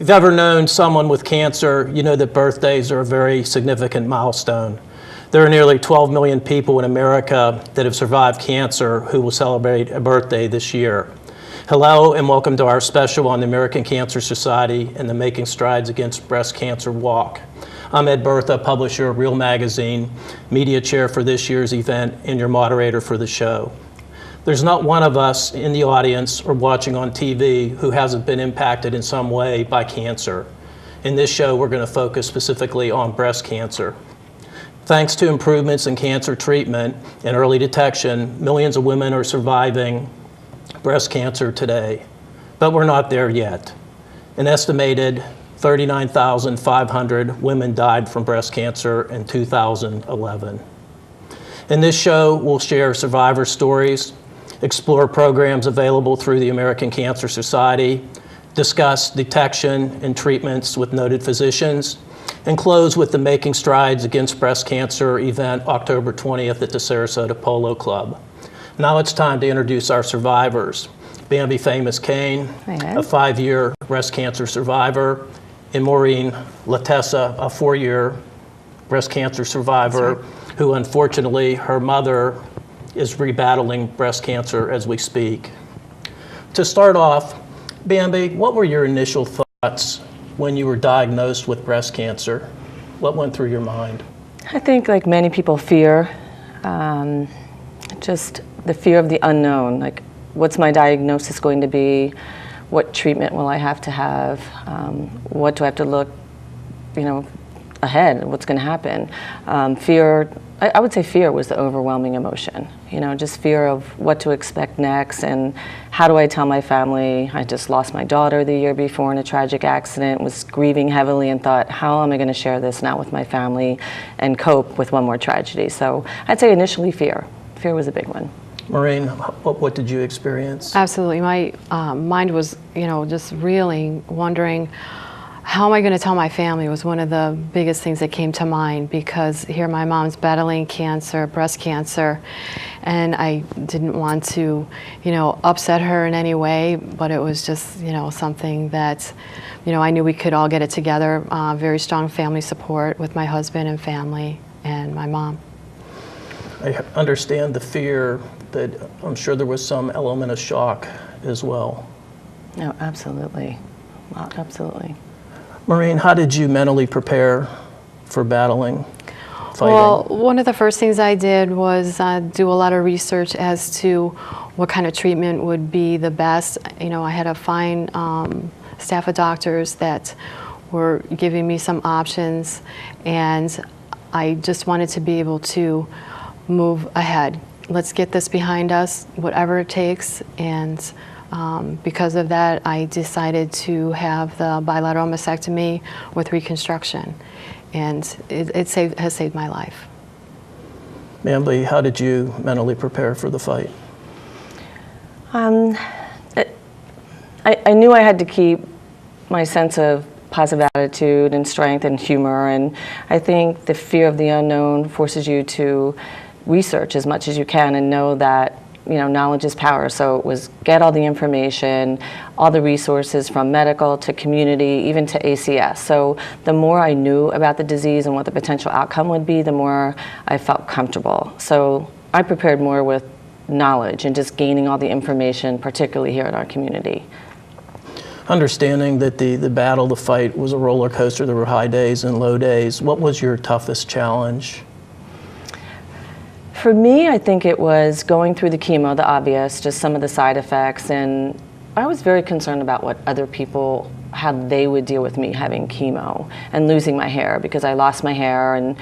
If you've ever known someone with cancer, you know that birthdays are a very significant milestone. There are nearly 12 million people in America that have survived cancer who will celebrate a birthday this year. Hello and welcome to our special on the American Cancer Society and the Making Strides Against Breast Cancer Walk. I'm Ed Bertha, publisher of Real Magazine, media chair for this year's event, and your moderator for the show. There's not one of us in the audience or watching on TV who hasn't been impacted in some way by cancer. In this show, we're going to focus specifically on breast cancer. Thanks to improvements in cancer treatment and early detection, millions of women are surviving breast cancer today. But we're not there yet. An estimated 39,500 women died from breast cancer in 2011. In this show, we'll share survivor stories, explore programs available through the American Cancer Society, discuss detection and treatments with noted physicians, and close with the Making Strides Against Breast Cancer event October 20th at the Sarasota Polo Club. Now it's time to introduce our survivors. Bambi Famous Kane, a 5-year breast cancer survivor, and Maureen Latessa, a 4-year breast cancer survivor, who unfortunately her mother is rebattling breast cancer as we speak. To start off, Bambi, what were your initial thoughts when you were diagnosed with breast cancer? What went through your mind? I think, like many people, fear. Just the fear of the unknown. Like, what's my diagnosis going to be? What treatment will I have to have? What do I have to look, ahead? What's going to happen? Fear. I would say fear was the overwhelming emotion. Just fear of what to expect next, and how do I tell my family? I just lost my daughter the year before in a tragic accident, was grieving heavily, and thought, how am I going to share this now with my family and cope with one more tragedy? So I'd say initially fear. Fear was a big one. Maureen, what did you experience? Absolutely. My mind was, just reeling, wondering, how am I going to tell my family was one of the biggest things that came to mind, because here my mom's battling cancer, breast cancer, and I didn't want to, upset her in any way, but it was just, something that, I knew we could all get it together. Very strong family support with my husband and family and my mom. I understand the fear, but I'm sure there was some element of shock as well. No, absolutely. Absolutely. Maureen, how did you mentally prepare for fighting? Well, one of the first things I did was do a lot of research as to what kind of treatment would be the best. I had a fine staff of doctors that were giving me some options, and I just wanted to be able to move ahead. Let's get this behind us, whatever it takes, and because of that, I decided to have the bilateral mastectomy with reconstruction, and it has saved my life. Bambi, how did you mentally prepare for the fight? I knew I had to keep my sense of positive attitude and strength and humor, and I think the fear of the unknown forces you to research as much as you can and know that knowledge is power. So it was get all the information, all the resources from medical to community, even to ACS. So the more I knew about the disease and what the potential outcome would be, the more I felt comfortable. So I prepared more with knowledge and just gaining all the information, particularly here in our community. Understanding that the battle, the fight was a roller coaster, there were high days and low days, what was your toughest challenge? For me, I think it was going through the chemo, the obvious, just some of the side effects, and I was very concerned about what other people, how they would deal with me having chemo and losing my hair, because I lost my hair, and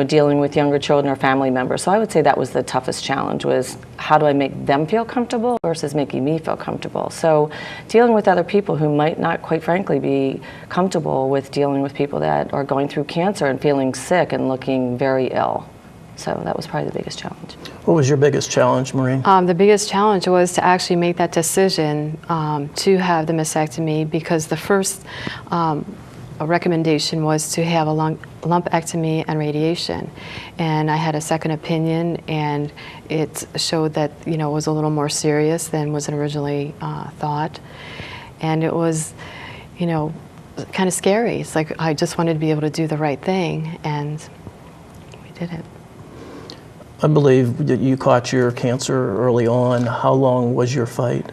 dealing with younger children or family members. So I would say that was the toughest challenge, was how do I make them feel comfortable versus making me feel comfortable. So dealing with other people who might not, quite frankly, be comfortable with dealing with people that are going through cancer and feeling sick and looking very ill. So that was probably the biggest challenge. What was your biggest challenge, Maureen? The biggest challenge was to actually make that decision to have the mastectomy, because the first recommendation was to have a lumpectomy and radiation. And I had a second opinion, and it showed that it was a little more serious than was originally thought. And it was, kind of scary. It's like I just wanted to be able to do the right thing, and we did it. I believe that you caught your cancer early on. How long was your fight?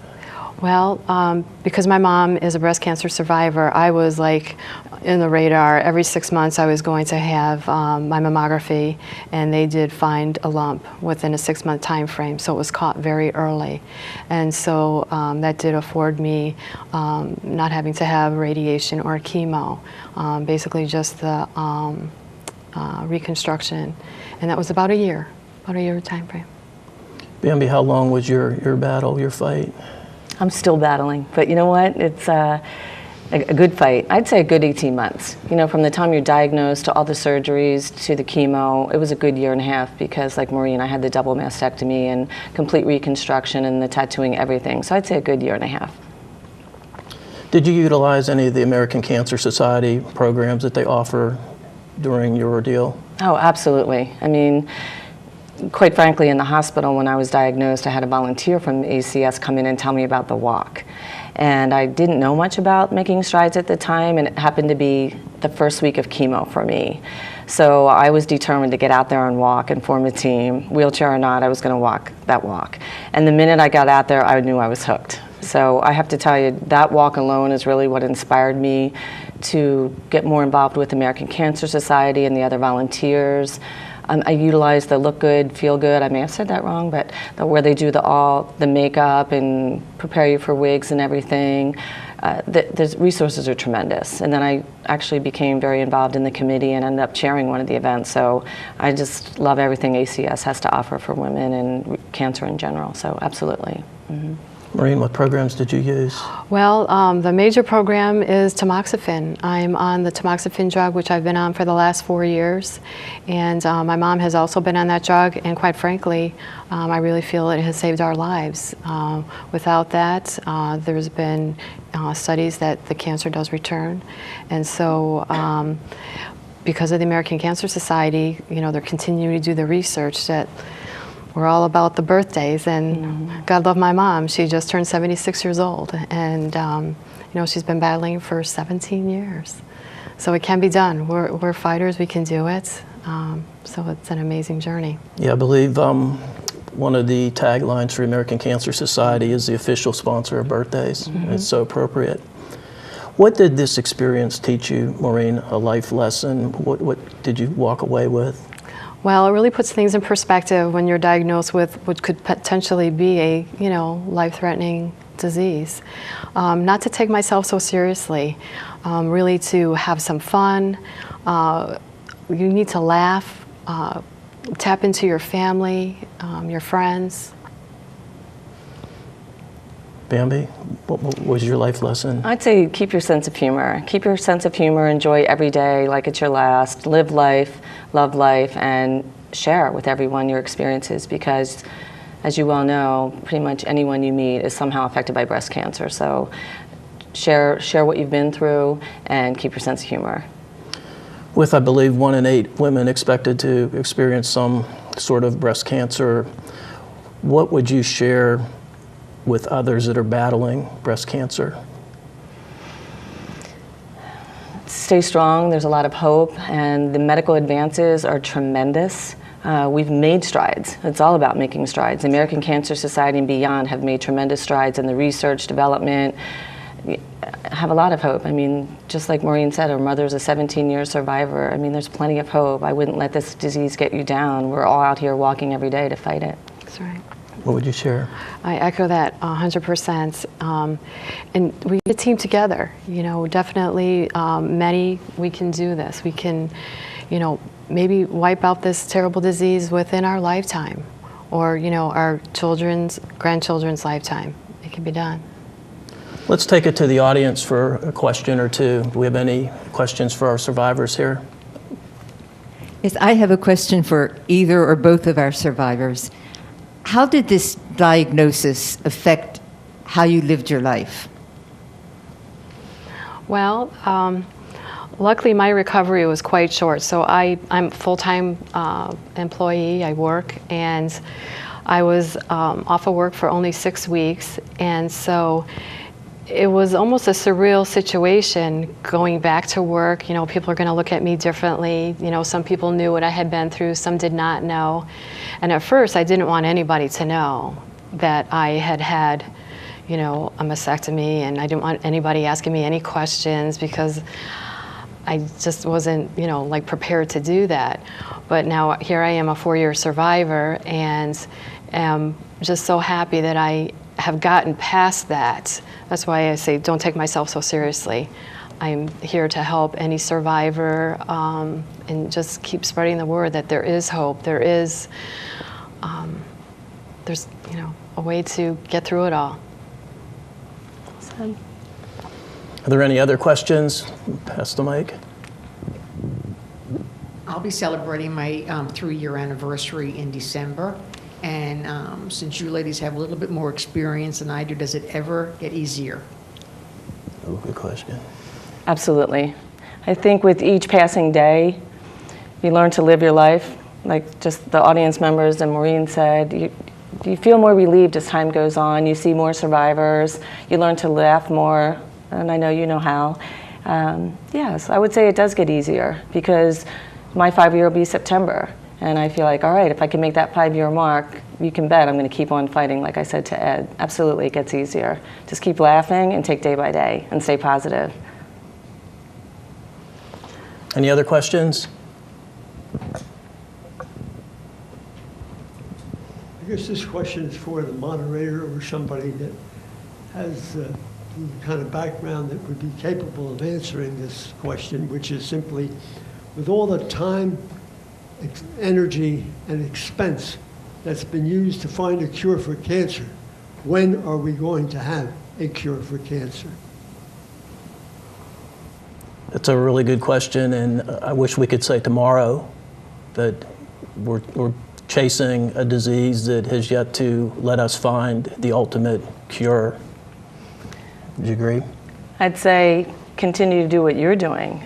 Well, because my mom is a breast cancer survivor, I was like in the radar. Every 6 months I was going to have my mammography, and they did find a lump within a 6-month time frame, so it was caught very early. And so that did afford me not having to have radiation or chemo, basically just the reconstruction. And that was about a year time frame. Bambi, how long was your battle, your fight? I'm still battling, but you know what? It's a good fight. I'd say a good 18 months. You know, from the time you're diagnosed to all the surgeries to the chemo, it was a good year and a half because, like Maureen, I had the double mastectomy and complete reconstruction and the tattooing, everything. So I'd say a good year and a half. Did you utilize any of the American Cancer Society programs that they offer during your ordeal? Oh, absolutely. I mean, quite frankly, in the hospital when I was diagnosed, I had a volunteer from ACS come in and tell me about the walk. And I didn't know much about making strides at the time, and it happened to be the first week of chemo for me. So I was determined to get out there and walk and form a team. Wheelchair or not, I was going to walk that walk. And the minute I got out there, I knew I was hooked. So I have to tell you, that walk alone is really what inspired me to get more involved with American Cancer Society and the other volunteers. I utilize the Look Good, Feel Good, I may have said that wrong, but where they do the makeup and prepare you for wigs and everything. The resources are tremendous. And then I actually became very involved in the committee and ended up chairing one of the events. So I just love everything ACS has to offer for women and cancer in general, so absolutely. Mm-hmm. Maureen, what programs did you use? Well, the major program is tamoxifen. I'm on the tamoxifen drug, which I've been on for the last 4 years. And my mom has also been on that drug, and quite frankly, I really feel it has saved our lives. Without that, there's been studies that the cancer does return. And so, because of the American Cancer Society, you know, they're continuing to do the research that we're all about the birthdays, and God love my mom. She just turned 76 years old, and you know, she's been battling for 17 years. So it can be done. We're fighters. We can do it. So it's an amazing journey. Yeah, I believe one of the taglines for American Cancer Society is the official sponsor of birthdays. Mm-hmm. It's so appropriate. What did this experience teach you, Maureen? A life lesson? What did you walk away with? Well, it really puts things in perspective when you're diagnosed with what could potentially be a, you know, life-threatening disease. Not to take myself so seriously, really to have some fun. You need to laugh, tap into your family, your friends. Bambi, what was your life lesson? I'd say keep your sense of humor. Keep your sense of humor, enjoy every day like it's your last, live life, love life, and share with everyone your experiences because, as you well know, pretty much anyone you meet is somehow affected by breast cancer. So share what you've been through and keep your sense of humor. With, I believe, 1 in 8 women expected to experience some sort of breast cancer, what would you share with others that are battling breast cancer? Stay strong. There's a lot of hope, and the medical advances are tremendous. We've made strides. It's all about making strides. The American Cancer Society and beyond have made tremendous strides in the research, development. I have a lot of hope. I mean, just like Maureen said, her mother's a 17-year survivor. I mean, there's plenty of hope. I wouldn't let this disease get you down. We're all out here walking every day to fight it. That's right. What would you share? I echo that 100%. And we get a team together. You know, definitely many, we can do this. We can, you know, maybe wipe out this terrible disease within our lifetime or, you know, our children's, grandchildren's lifetime. It can be done. Let's take it to the audience for a question or two. Do we have any questions for our survivors here? Yes, I have a question for either or both of our survivors. How did this diagnosis affect how you lived your life? Well, luckily my recovery was quite short. So I'm a full-time employee, I work, and I was off of work for only 6 weeks. And so it was almost a surreal situation going back to work. You know, people are going to look at me differently. You know, some people knew what I had been through, some did not know. And at first, I didn't want anybody to know that I had had, you know, a mastectomy, and I didn't want anybody asking me any questions because I just wasn't, you know, like prepared to do that. But now here I am, a 4-year survivor, and am just so happy that I have gotten past that. That's why I say don't take myself so seriously. I'm here to help any survivor, and just keep spreading the word that there is hope. There's, you know, a way to get through it all. So. Are there any other questions? Pass the mic. I'll be celebrating my 3-year anniversary in December. And since you ladies have a little bit more experience than I do, does it ever get easier? Oh, good question. Absolutely. I think with each passing day, you learn to live your life. Like just the audience members and Maureen said, you feel more relieved as time goes on. You see more survivors. You learn to laugh more, and I know you know how. Yes, I would say it does get easier because my 5-year will be September. And I feel like, all right, if I can make that 5-year mark, you can bet I'm going to keep on fighting, like I said to Ed. Absolutely, it gets easier. Just keep laughing and take day by day and stay positive. Any other questions? I guess this question is for the moderator or somebody that has the kind of background that would be capable of answering this question, which is simply, with all the time, energy, and expense that's been used to find a cure for cancer, when are we going to have a cure for cancer? That's a really good question, and I wish we could say tomorrow that we're chasing a disease that has yet to let us find the ultimate cure. Would you agree? I'd say continue to do what you're doing.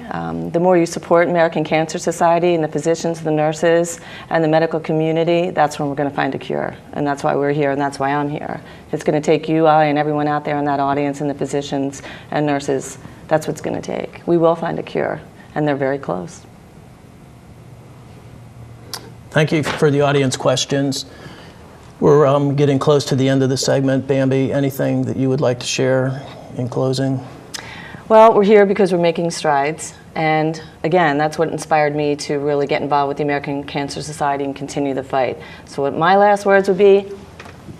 The more you support American Cancer Society and the physicians, the nurses, and the medical community, that's when we're going to find a cure. And that's why we're here, and that's why I'm here. It's going to take you, I, and everyone out there in that audience, and the physicians and nurses. That's what it's going to take. We will find a cure, and they're very close. Thank you for the audience questions. We're getting close to the end of the segment. Bambi, anything that you would like to share in closing? Well, we're here because we're making strides. And again, that's what inspired me to really get involved with the American Cancer Society and continue the fight. So what my last words would be,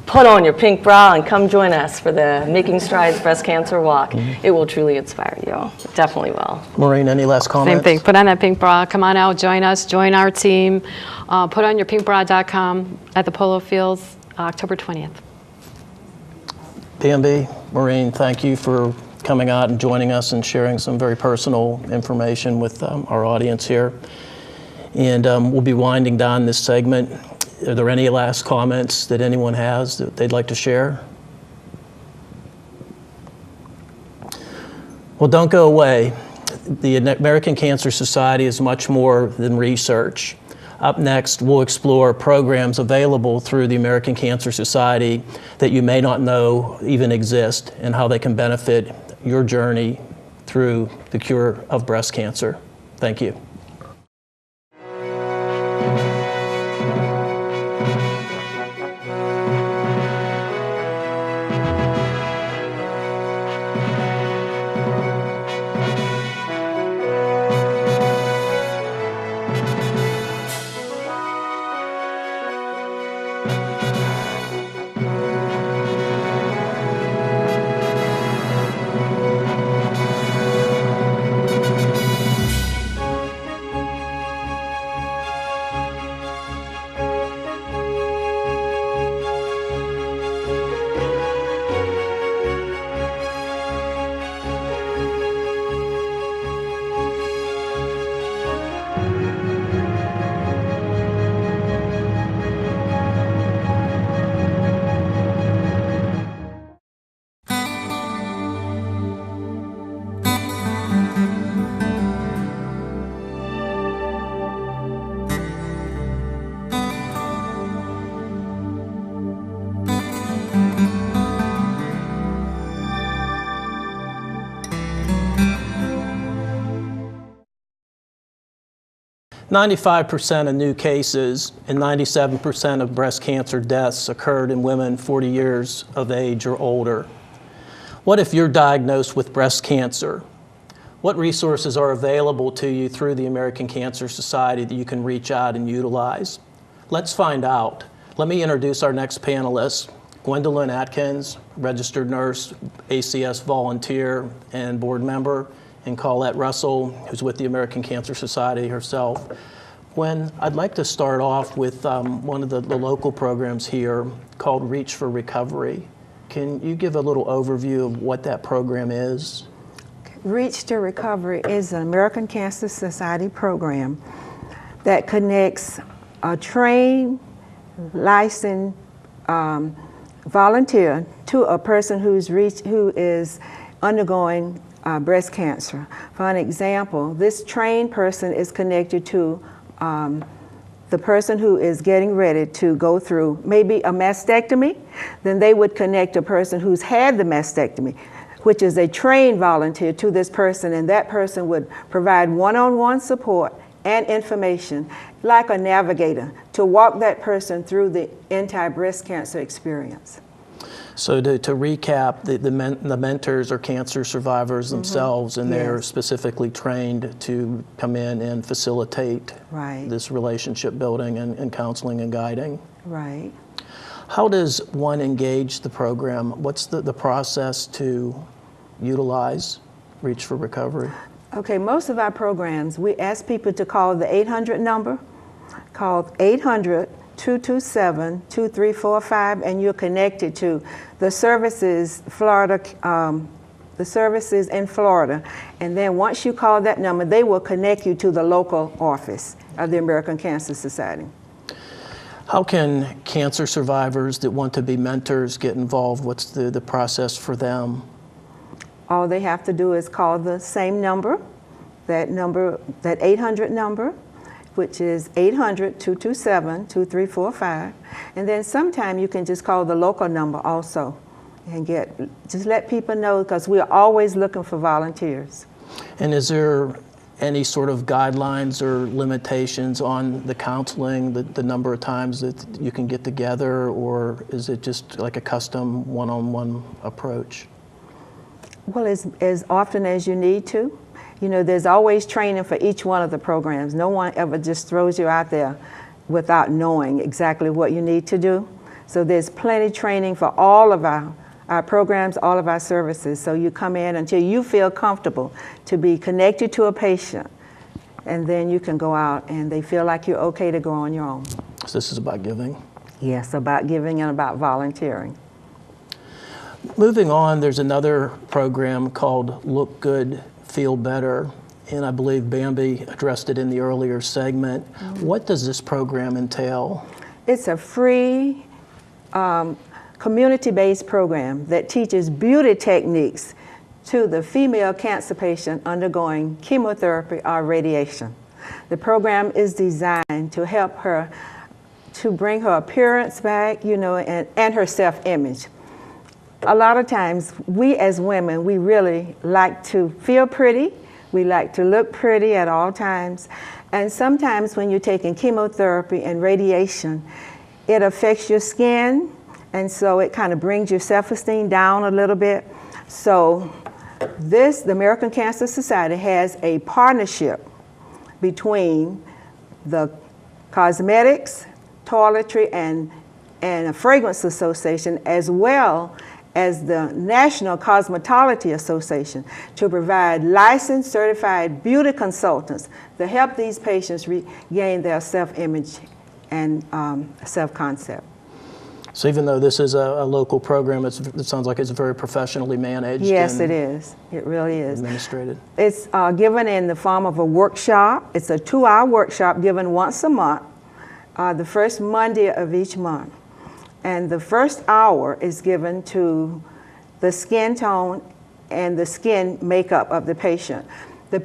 put on your pink bra and come join us for the Making Strides Breast Cancer Walk. It will truly inspire you. It definitely will. Maureen, any last comments? Same thing. Put on that pink bra. Come on out. Join us. Join our team. Put on your pinkbra.com at the Polo Fields, October 20th. Bambi, Maureen, thank you for coming out and joining us and sharing some very personal information with our audience here. And we'll be winding down this segment. Are there any last comments that anyone has that they'd like to share? Well, don't go away. The American Cancer Society is much more than research. Up next, we'll explore programs available through the American Cancer Society that you may not know even exist and how they can benefit your journey through the cure of breast cancer. Thank you. 95% of new cases and 97% of breast cancer deaths occurred in women 40 years of age or older. What if you're diagnosed with breast cancer? What resources are available to you through the American Cancer Society that you can reach out and utilize? Let's find out. Let me introduce our next panelist, Gwendolyn Atkins, registered nurse, ACS volunteer and board member, and Colette Russell, who's with the American Cancer Society herself. Gwen, I'd like to start off with one of the local programs here called Reach for Recovery. Can you give a little overview of what that program is? Reach to Recovery is an American Cancer Society program that connects a trained, licensed volunteer to a person who is undergoing breast cancer. For an example, this trained person is connected to the person who is getting ready to go through maybe a mastectomy. Then they would connect a person who's had the mastectomy, which is a trained volunteer, to this person, and that person would provide one-on-one support and information like a navigator to walk that person through the entire breast cancer experience. So to recap, the mentors are cancer survivors themselves, and they're Yes. specifically trained to come in and facilitate Right. this relationship building and counseling and guiding. Right. How does one engage the program? What's the process to utilize Reach for Recovery? Okay, most of our programs, we ask people to call the 800 number, call 800-227-2345, and you're connected to the services the services in Florida. And then once you call that number, they will connect you to the local office of the American Cancer Society. How can cancer survivors that want to be mentors get involved? What's the process for them? All they have to do is call the same number, that 800 number, which is 800-227-2345. And then sometime you can just call the local number also and just let people know, because we are always looking for volunteers. And is there any sort of guidelines or limitations on the counseling, the number of times that you can get together, or is it just like a custom one-on-one approach? Well, as often as you need to. You know, there's always training for each one of the programs. No one ever just throws you out there without knowing exactly what you need to do. So there's plenty of training for all of our programs, all of our services. So you come in until you feel comfortable to be connected to a patient, and then you can go out and they feel like you're okay to go on your own. So this is about giving? Yes, about giving and about volunteering. Moving on, there's another program called Look Good, Feel Better, and I believe Bambi addressed it in the earlier segment. What does this program entail? It's a free, community-based program that teaches beauty techniques to the female cancer patient undergoing chemotherapy or radiation. The program is designed to help her to bring her appearance back, you know, and her self-image. A lot of times, we as women, we really like to feel pretty. We like to look pretty at all times. And sometimes when you're taking chemotherapy and radiation, it affects your skin, and so it kind of brings your self-esteem down a little bit. So the American Cancer Society has a partnership between the cosmetics, toiletry, and a fragrance association, as well as the National Cosmetology Association, to provide licensed, certified beauty consultants to help these patients regain their self-image and self-concept. So even though this is a local program, it sounds like it's very professionally managed. Yes, and it is. It really is. Administrated. It's given in the form of a workshop. It's a 2-hour workshop given once a month, the first Monday of each month. And the first hour is given to the skin tone and the skin makeup of the patient. The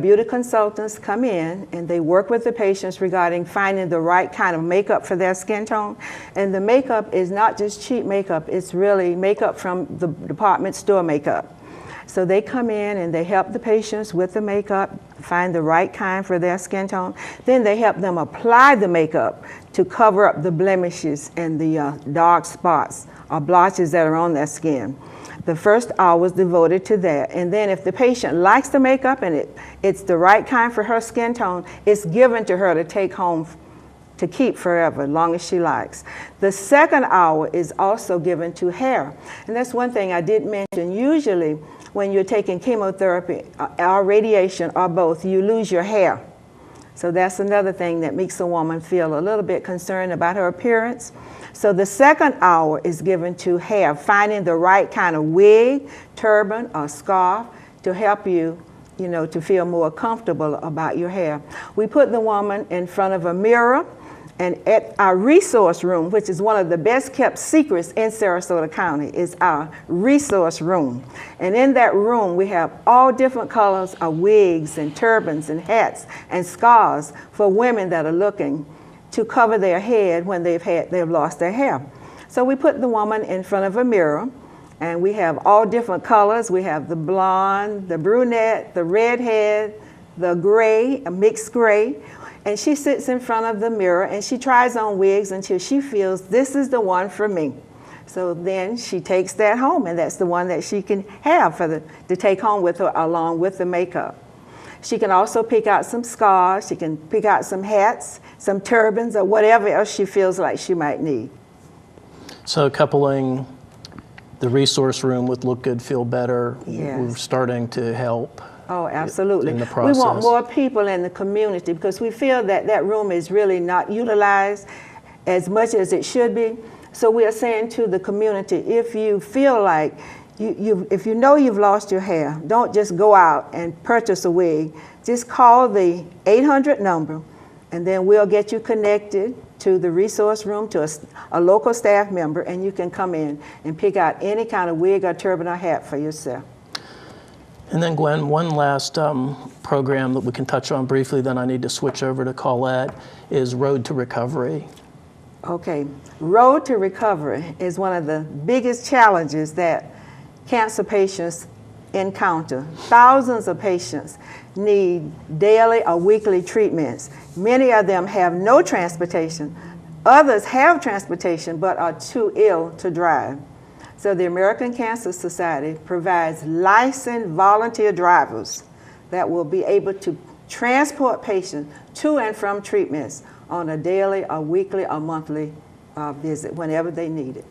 beauty consultants come in and they work with the patients regarding finding the right kind of makeup for their skin tone. And the makeup is not just cheap makeup, it's really makeup from the department store makeup. So they come in and they help the patients with the makeup, find the right kind for their skin tone. Then they help them apply the makeup to cover up the blemishes and the dark spots or blotches that are on their skin. The first hour is devoted to that. And then if the patient likes the makeup and it's the right kind for her skin tone, it's given to her to take home to keep forever, as long as she likes. The second hour is also given to hair. And that's one thing I did mention. Usually when you're taking chemotherapy or radiation or both, you lose your hair. So that's another thing that makes a woman feel a little bit concerned about her appearance. So the second hour is given to hair, finding the right kind of wig, turban, or scarf to help you, to feel more comfortable about your hair. We put the woman in front of a mirror, and at our resource room, which is one of the best kept secrets in Sarasota County, is our resource room. And in that room, we have all different colors of wigs and turbans and hats and scarves for women that are looking to cover their head when they've lost their hair. So we put the woman in front of a mirror, and we have all different colors. We have the blonde, the brunette, the redhead, the gray, a mixed gray. And she sits in front of the mirror and she tries on wigs until she feels this is the one for me. So then she takes that home, and that's the one that she can have to take home with her along with the makeup. She can also pick out some scarves, she can pick out some hats, some turbans, or whatever else she feels like she might need. So coupling the resource room with Look Good, Feel Better, Yes. we're starting to help. Oh, absolutely. In the We want process. more people in the community because we feel that that room is really not utilized as much as it should be. So we are saying to the community, if you feel like if you know you've lost your hair, don't just go out and purchase a wig. Just call the 800 number, and then we'll get you connected to the resource room, to a local staff member, and you can come in and pick out any kind of wig or turban or hat for yourself. And then Gwen, one last program that we can touch on briefly, then I need to switch over to Colette, is Road to Recovery. Okay, Road to Recovery is one of the biggest challenges that cancer patients encounter. Thousands of patients need daily or weekly treatments. Many of them have no transportation. Others have transportation but are too ill to drive. So the American Cancer Society provides licensed volunteer drivers that will be able to transport patients to and from treatments on a daily or weekly or monthly visit whenever they need it.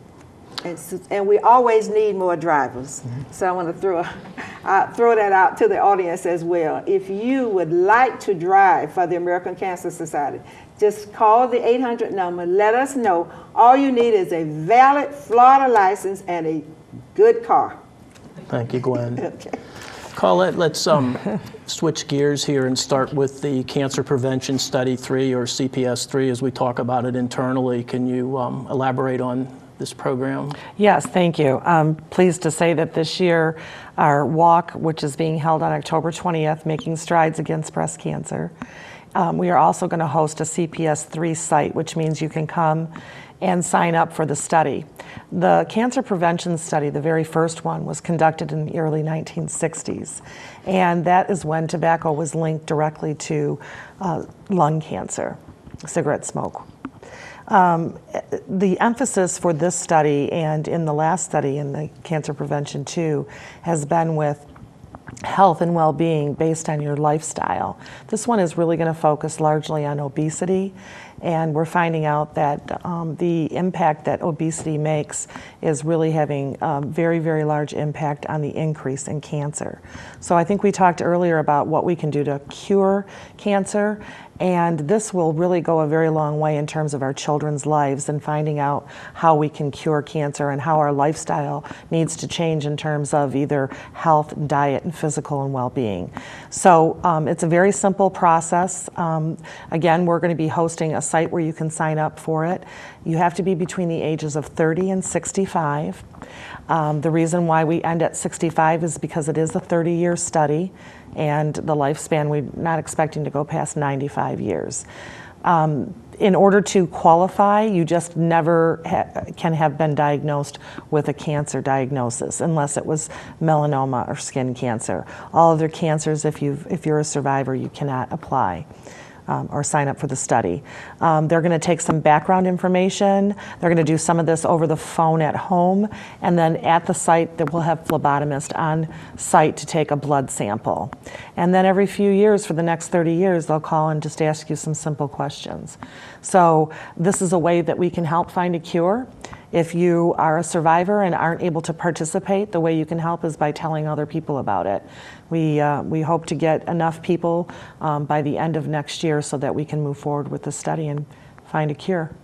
And we always need more drivers. So I want to throw that out to the audience as well. If you would like to drive for the American Cancer Society, just call the 800 number, let us know. All you need is a valid Florida license and a good car. Thank you, Gwen. Okay. Colette, let's switch gears here and start with the Cancer Prevention Study 3, or CPS 3, as we talk about it internally. Can you elaborate on this program? Yes, thank you. I'm pleased to say that this year our walk, which is being held on October 20th, Making Strides Against Breast Cancer, we are also going to host a CPS 3 site, which means you can come and sign up for the study. The cancer prevention study, the very first one, was conducted in the early 1960s, and that is when tobacco was linked directly to lung cancer, cigarette smoke. The emphasis for this study and in the last study in the Cancer Prevention 2 has been with health and well-being based on your lifestyle. This one is really going to focus largely on obesity, and we're finding out that the impact that obesity makes is really having a very, very large impact on the increase in cancer. So I think we talked earlier about what we can do to cure cancer, and this will really go a very long way in terms of our children's lives and finding out how we can cure cancer and how our lifestyle needs to change in terms of either health, diet, and physical and well-being. So it's a very simple process. Again, we're going to be hosting a site where you can sign up for it. You have to be between the ages of 30 and 65. The reason why we end at 65 is because it is a 30-year study, and the lifespan, we're not expecting to go past 95 years. in order to qualify, you just never can have been diagnosed with a cancer diagnosis unless it was melanoma or skin cancer. All other cancers, if you're a survivor, you cannot apply. Or sign up for the study. They're going to take some background information. They're going to do some of this over the phone at home, and then at the site that we'll have phlebotomist on site to take a blood sample. And then every few years, for the next 30 years, they'll call and just ask you some simple questions. So this is a way that we can help find a cure. If you are a survivor and aren't able to participate, the way you can help is by telling other people about it. We hope to get enough people by the end of next year so that we can move forward with the study and find a cure.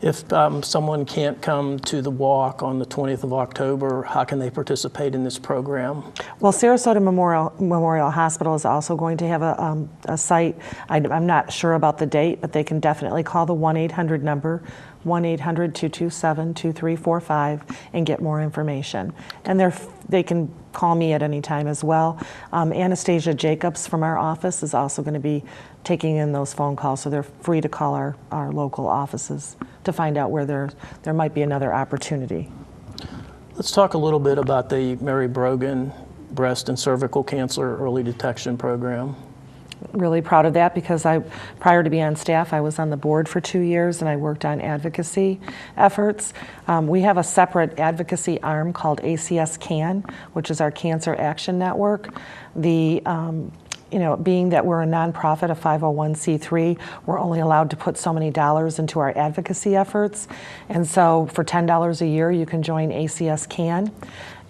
If someone can't come to the walk on the 20th of October, how can they participate in this program? Well, Sarasota Memorial Hospital is also going to have a site. I'm not sure about the date, but they can definitely call the 1-800 number, 1-800-227-2345, and get more information. And they can call me at any time as well. Anastasia Jacobs from our office is also going to be taking in those phone calls, so they're free to call our local offices to find out where there might be another opportunity. Let's talk a little bit about the Mary Brogan Breast and Cervical Cancer Early Detection Program. Really proud of that because prior to being on staff, I was on the board for 2 years and I worked on advocacy efforts. We have a separate advocacy arm called ACS CAN, which is our Cancer Action Network. Being that we're a nonprofit, a 501c3, we're only allowed to put so many dollars into our advocacy efforts. And so for $10 a year, you can join ACS CAN.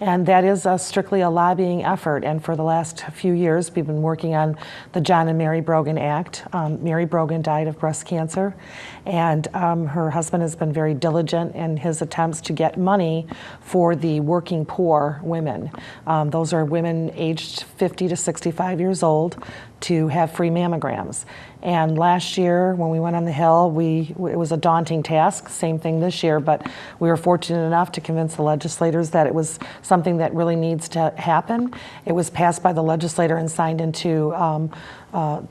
And that is strictly a lobbying effort. And for the last few years, we've been working on the John and Mary Brogan Act. Mary Brogan died of breast cancer, and her husband has been very diligent in his attempts to get money for the working poor women. Those are women aged 50 to 65 years old to have free mammograms. And last year, when we went on the Hill, it was a daunting task, same thing this year, but we were fortunate enough to convince the legislators that it was something that really needs to happen. It was passed by the legislator and signed into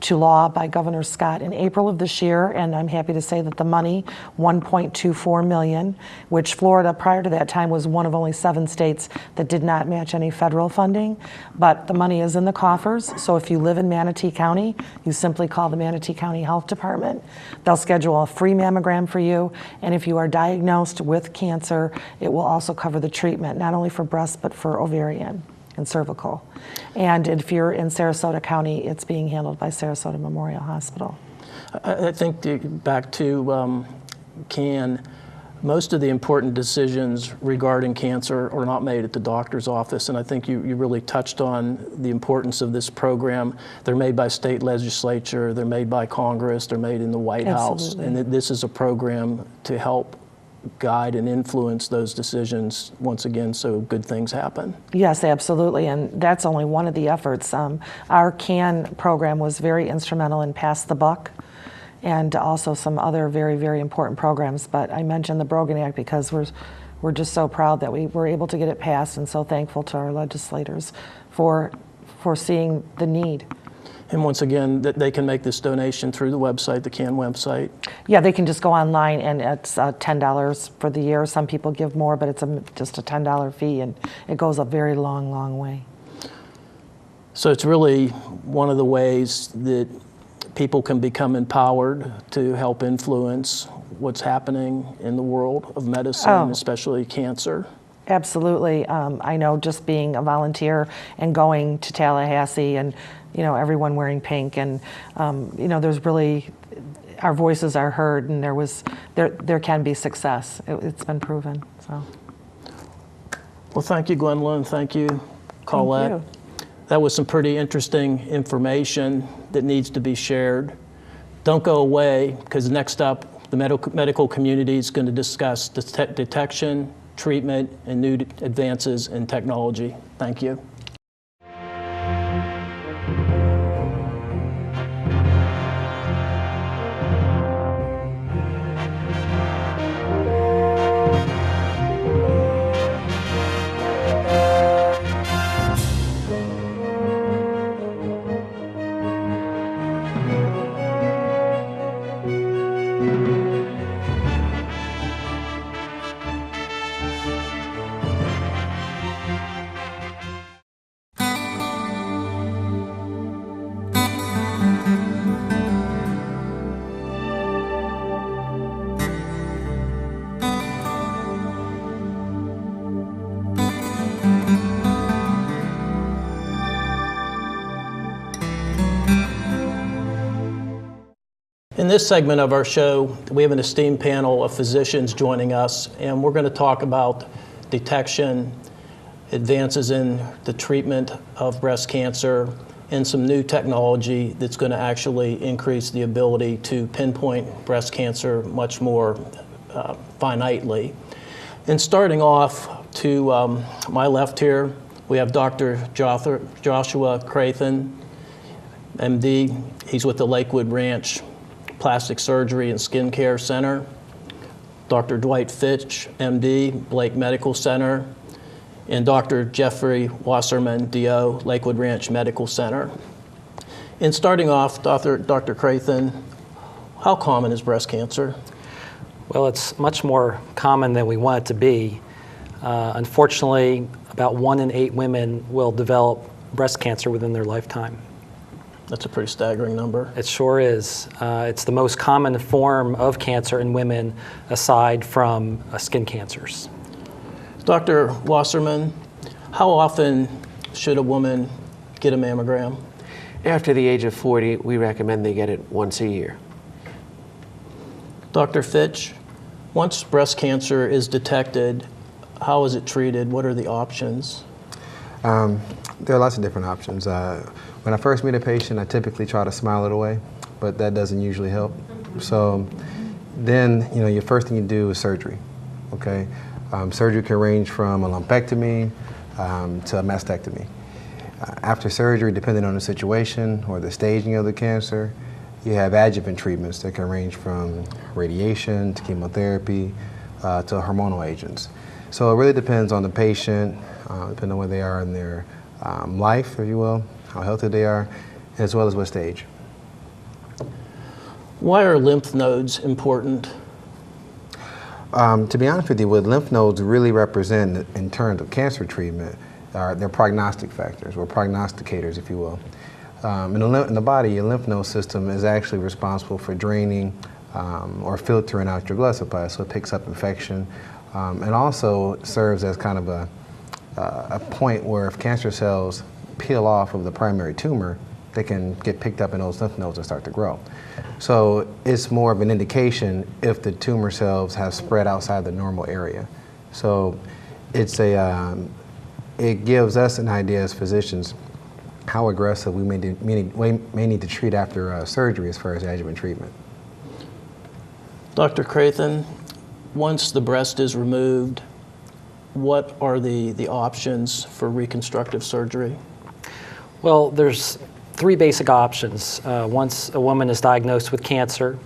to law by Governor Scott in April of this year, and I'm happy to say that the money, $1.24 million, which Florida prior to that time was one of only 7 states that did not match any federal funding, but the money is in the coffers. So if you live in Manatee County, you simply call the Manatee County Health Department. They'll schedule a free mammogram for you, and if you are diagnosed with cancer, it will also cover the treatment, not only for breast, but for ovarian and cervical. And if you're in Sarasota County, it's being handled by Sarasota Memorial Hospital. I think back to CAN, most of the important decisions regarding cancer are not made at the doctor's office, and I think you really touched on the importance of this program. They're made by state legislature, they're made by Congress, they're made in the White House, and this is a program to help guide and influence those decisions once again so good things happen. Yes, absolutely, and that's only one of the efforts. Our CAN program was very instrumental in Pass the Buck and also some other very, very important programs, but I mentioned the Brogan Act because we're just so proud that we were able to get it passed and so thankful to our legislators for seeing the need. And once again, they can make this donation through the website, the CAN website. Yeah, they can just go online, and it's $10 for the year. Some people give more, but it's just a $10 fee, and it goes a very long, long way. So it's really one of the ways that people can become empowered to help influence what's happening in the world of medicine, especially cancer. Absolutely. I know just being a volunteer and going to Tallahassee and everyone wearing pink, and there's really, our voices are heard, and there can be success. It's been proven. So. Well, thank you, Gwendolyn. Thank you, Colette. Thank you. That was some pretty interesting information that needs to be shared. Don't go away, because next up, the medical community is going to discuss detection, treatment, and new advances in technology. Thank you. Thank you. In this segment of our show, we have an esteemed panel of physicians joining us, and we're going to talk about detection, advances in the treatment of breast cancer, and some new technology that's going to actually increase the ability to pinpoint breast cancer much more finitely. And starting off to my left here, we have Dr. Joshua Crathen, MD. He's with the Lakewood Ranch Plastic Surgery and Skin Care Center. Dr. Dwight Fitch, MD, Blake Medical Center, and Dr. Jeffrey Wasserman, DO, Lakewood Ranch Medical Center. And starting off, Dr. Crathen, how common is breast cancer? Well, it's much more common than we want it to be. Unfortunately, about 1 in 8 women will develop breast cancer within their lifetime. That's a pretty staggering number. It sure is. It's the most common form of cancer in women aside from skin cancers. Dr. Wasserman, how often should a woman get a mammogram? After the age of 40, we recommend they get it once a year. Dr. Fitch, once breast cancer is detected, how is it treated? What are the options? There are lots of different options. When I first meet a patient, I typically try to smile it away, but that doesn't usually help. So then, your first thing you do is surgery, okay? Surgery can range from a lumpectomy to a mastectomy. After surgery, depending on the situation or the staging of the cancer, you have adjuvant treatments that can range from radiation to chemotherapy to hormonal agents. So it really depends on the patient, depending on where they are in their life, if you will, how healthy they are, as well as what stage. Why are lymph nodes important? To be honest with you, what lymph nodes really represent in terms of cancer treatment are they're prognostic factors, or prognosticators, if you will. In the body, your lymph node system is actually responsible for draining or filtering out your blood supply, so it picks up infection, and also serves as kind of a point where if cancer cells peel off of the primary tumor, they can get picked up in those lymph nodes and start to grow. So it's more of an indication if the tumor cells have spread outside the normal area. So it's it gives us an idea as physicians how aggressive we may need to treat after surgery as far as adjuvant treatment. Dr. Crathen, once the breast is removed, what are the options for reconstructive surgery? Well, there's 3 basic options. Once a woman is diagnosed with cancer,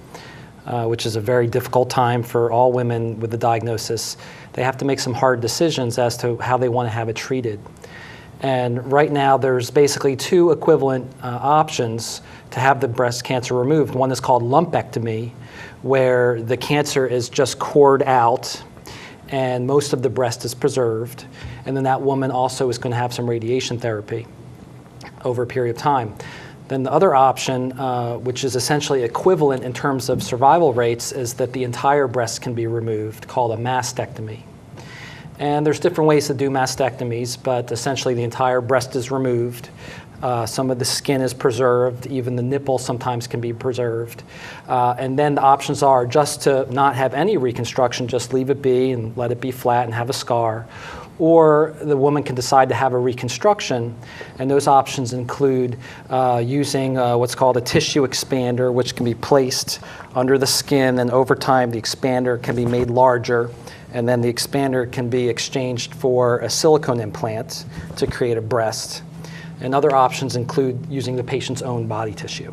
which is a very difficult time for all women with the diagnosis, they have to make some hard decisions as to how they want to have it treated. And right now, there's basically 2 equivalent options to have the breast cancer removed. One is called lumpectomy, where the cancer is just cored out and most of the breast is preserved. And then that woman also is going to have some radiation therapy over a period of time. Then the other option, which is essentially equivalent in terms of survival rates, is that the entire breast can be removed, called a mastectomy. And there's different ways to do mastectomies, but essentially the entire breast is removed. Some of the skin is preserved, even the nipple sometimes can be preserved. And then the options are just to not have any reconstruction, just leave it be and let it be flat and have a scar. Or the woman can decide to have a reconstruction, and those options include using what's called a tissue expander, which can be placed under the skin, and over time the expander can be made larger, and then the expander can be exchanged for a silicone implant to create a breast. And other options include using the patient's own body tissue.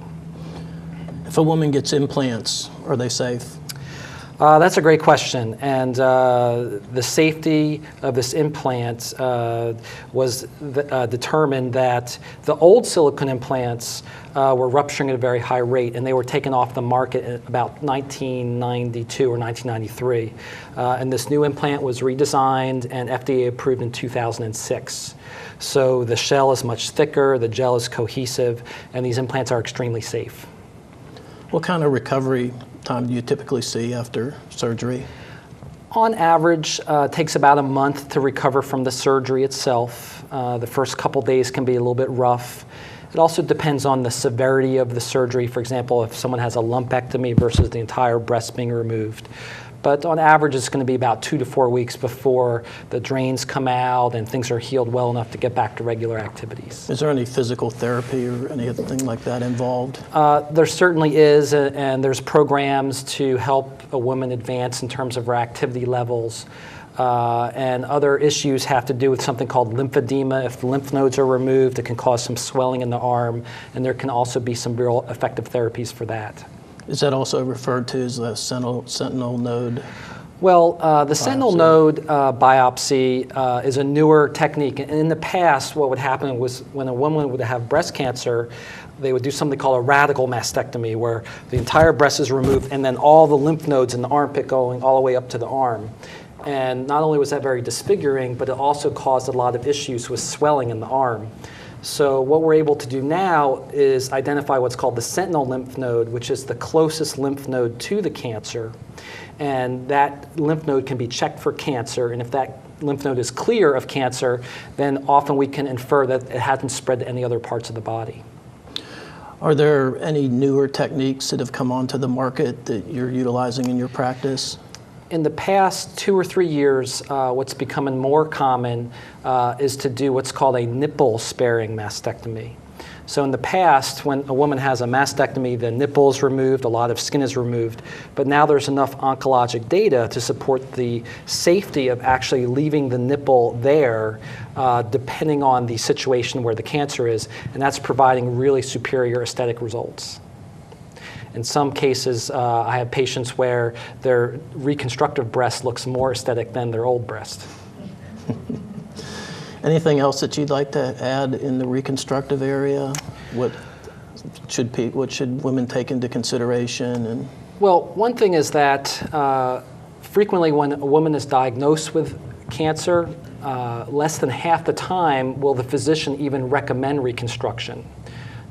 If a woman gets implants, are they safe? That's a great question, and the safety of this implant was determined that the old silicone implants were rupturing at a very high rate, and they were taken off the market in about 1992 or 1993. And this new implant was redesigned and FDA approved in 2006. So the shell is much thicker, the gel is cohesive, and these implants are extremely safe. What kind of recovery time do you typically see after surgery? On average, it takes about a month to recover from the surgery itself. The first couple days can be a little bit rough, It also depends on the severity of the surgery. For example, if someone has a lumpectomy versus the entire breast being removed. But on average, it's going to be about 2 to 4 weeks before the drains come out and things are healed well enough to get back to regular activities. Is there any physical therapy or anything like that involved? There certainly is, and there's programs to help a woman advance in terms of her activity levels. And other issues have to do with something called lymphedema. If the lymph nodes are removed, it can cause some swelling in the arm, and there can also be some real effective therapies for that. Is that also referred to as the sentinel node? Well, the sentinel node biopsy is a newer technique. In the past, what would happen was when a woman would have breast cancer, they would do something called a radical mastectomy, where the entire breast is removed and then all the lymph nodes in the armpit going all the way up to the arm. And not only was that very disfiguring, but it also caused a lot of issues with swelling in the arm. So what we're able to do now is identify what's called the sentinel lymph node, which is the closest lymph node to the cancer. And that lymph node can be checked for cancer. And if that lymph node is clear of cancer, then often we can infer that it hasn't spread to any other parts of the body. Are there any newer techniques that have come onto the market that you're utilizing in your practice? In the past 2 or 3 years, what's becoming more common is to do what's called a nipple-sparing mastectomy. So in the past, when a woman has a mastectomy, the nipple is removed, a lot of skin is removed, but now there's enough oncologic data to support the safety of actually leaving the nipple there, depending on the situation where the cancer is, and that's providing really superior aesthetic results. In some cases, I have patients where their reconstructive breast looks more aesthetic than their old breast. Anything else that you'd like to add in the reconstructive area? What should women take into consideration? And well, one thing is that frequently when a woman is diagnosed with cancer, less than half the time will the physician even recommend reconstruction.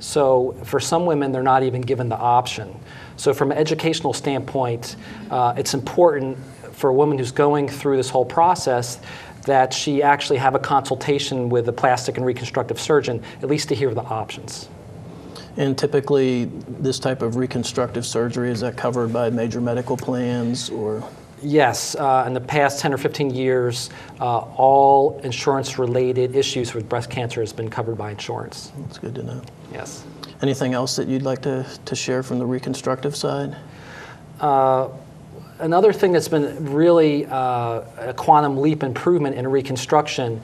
So for some women, they're not even given the option. So from an educational standpoint, it's important for a woman who's going through this whole process that she actually have a consultation with a plastic and reconstructive surgeon, at least to hear the options. And typically, this type of reconstructive surgery, is that covered by major medical plans or? Yes, in the past 10 or 15 years, all insurance-related issues with breast cancer has been covered by insurance. That's good to know. Yes. Anything else that you'd like to share from the reconstructive side? Another thing that's been really a quantum leap improvement in reconstruction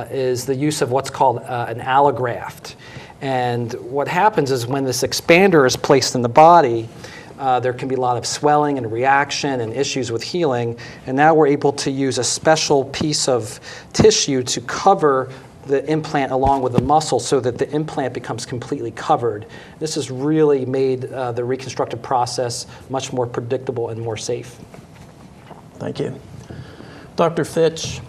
is the use of what's called an allograft. And what happens is when this expander is placed in the body, there can be a lot of swelling and reaction and issues with healing. And now we're able to use a special piece of tissue to cover the implant along with the muscle so that the implant becomes completely covered. This has really made the reconstructive process much more predictable and more safe. Thank you. Dr. Fitch,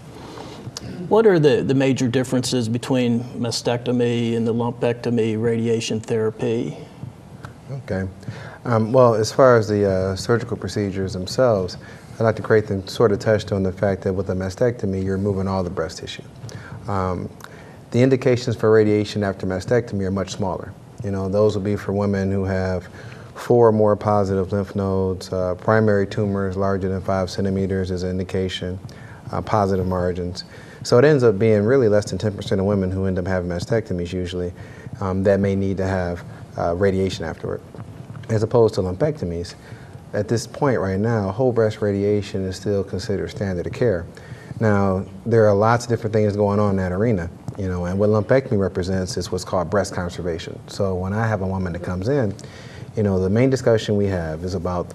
what are the major differences between mastectomy and the lumpectomy radiation therapy? Okay. Well, as far as the surgical procedures themselves, Dr. Creighton sort of touched on the fact that with a mastectomy, you're removing all the breast tissue. The indications for radiation after mastectomy are much smaller. You know, those will be for women who have 4 or more positive lymph nodes, primary tumors larger than 5 centimeters as an indication, positive margins. So it ends up being really less than 10% of women who end up having mastectomies usually that may need to have radiation afterward. As opposed to lumpectomies, at this point right now, whole breast radiation is still considered standard of care. Now, there are lots of different things going on in that arena, you know, and what lumpectomy represents is what's called breast conservation. So when I have a woman that comes in, you know, the main discussion we have is about,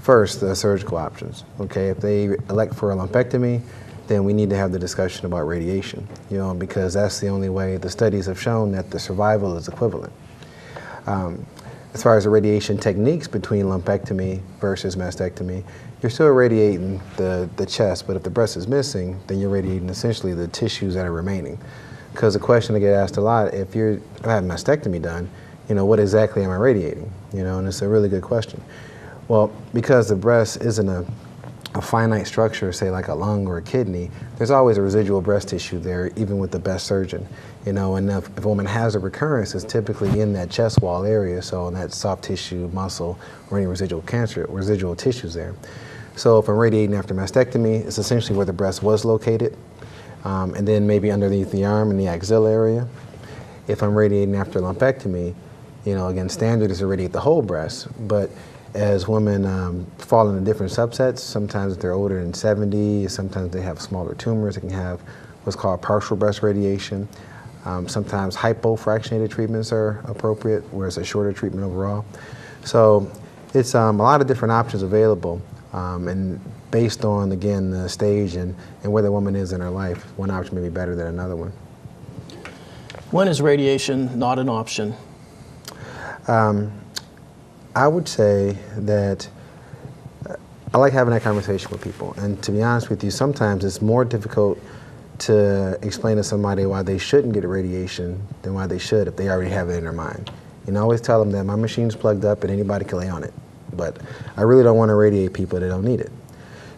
first, the surgical options, okay? If they elect for a lumpectomy, then we need to have the discussion about radiation, you know, because that's the only way the studies have shown that the survival is equivalent. As far as the radiation techniques between lumpectomy versus mastectomy, you're still irradiating the chest, but if the breast is missing, then you're irradiating essentially the tissues that are remaining. Because the question I get asked a lot, if you're having mastectomy done, you know, what exactly am I radiating? You know, and it's a really good question. Well, because the breast isn't a a finite structure, say like a lung or a kidney, there's always a residual breast tissue there, even with the best surgeon. You know, and if a woman has a recurrence, it's typically in that chest wall area, so in that soft tissue, muscle, or any residual cancer, residual tissues there. So if I'm radiating after mastectomy, it's essentially where the breast was located, and then maybe underneath the arm in the axilla area. If I'm radiating after lumpectomy, you know, again, standard is to radiate the whole breast, but as women fall into different subsets, sometimes if they're older than 70, sometimes they have smaller tumors, they can have what's called partial breast radiation. Sometimes hypofractionated treatments are appropriate, where it's a shorter treatment overall. So it's a lot of different options available, and based on, again, the stage and where the woman is in her life, one option may be better than another one. When is radiation not an option? I would say that I like having that conversation with people. And to be honest with you, sometimes it's more difficult to explain to somebody why they shouldn't get radiation than why they should if they already have it in their mind. You know, I always tell them that my machine's plugged up and anybody can lay on it. But I really don't want to radiate people that don't need it.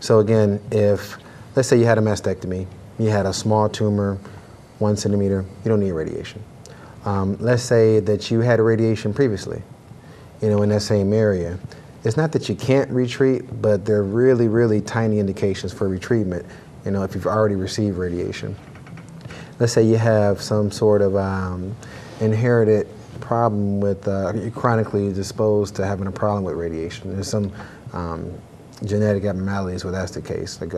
So again, if, let's say you had a mastectomy, you had a small tumor, 1 centimeter, you don't need radiation. Let's say that you had radiation previously, you know, in that same area. It's not that you can't retreat, but they're really, really tiny indications for retreatment, you know, if you've already received radiation. Let's say you have some sort of inherited problem with, you're chronically disposed to having a problem with radiation. There's some genetic abnormalities where that's the case, like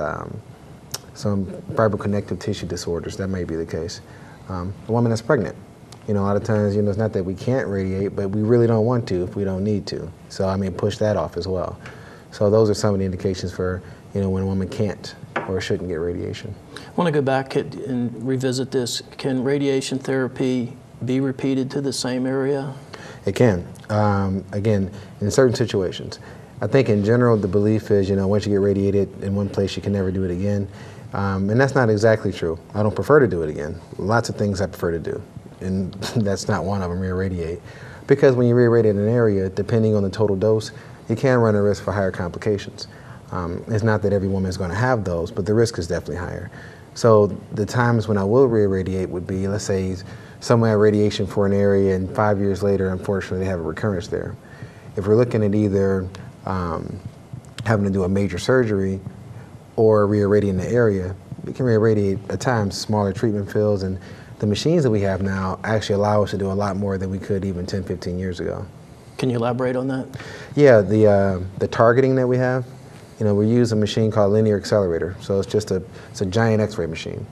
some fibroconnective tissue disorders, that may be the case. A woman that's pregnant, you know, a lot of times, you know, it's not that we can't radiate, but we really don't want to if we don't need to. So I mean, push that off as well. So those are some of the indications for, you know, when a woman can't or shouldn't get radiation. I want to go back and revisit this. Can radiation therapy be repeated to the same area? It can. Again, in certain situations. I think in general, the belief is, you know, once you get radiated in one place, you can never do it again. And that's not exactly true. I don't prefer to do it again. Lots of things I prefer to do, and that's not one of them, re-irradiate. Because when you re-irradiate an area, depending on the total dose, you can run a risk for higher complications. It's not that every woman is going to have those, but the risk is definitely higher. So the times when I will re-irradiate would be, let's say someone had radiation for an area and 5 years later, unfortunately, they have a recurrence there. If we're looking at either having to do a major surgery or re-irradiating the area, we can re-irradiate at times smaller treatment fields, and the machines that we have now actually allow us to do a lot more than we could even 10, 15 years ago. Can you elaborate on that? Yeah, the targeting that we have, you know, we use a machine called linear accelerator. So it's a giant X-ray machine,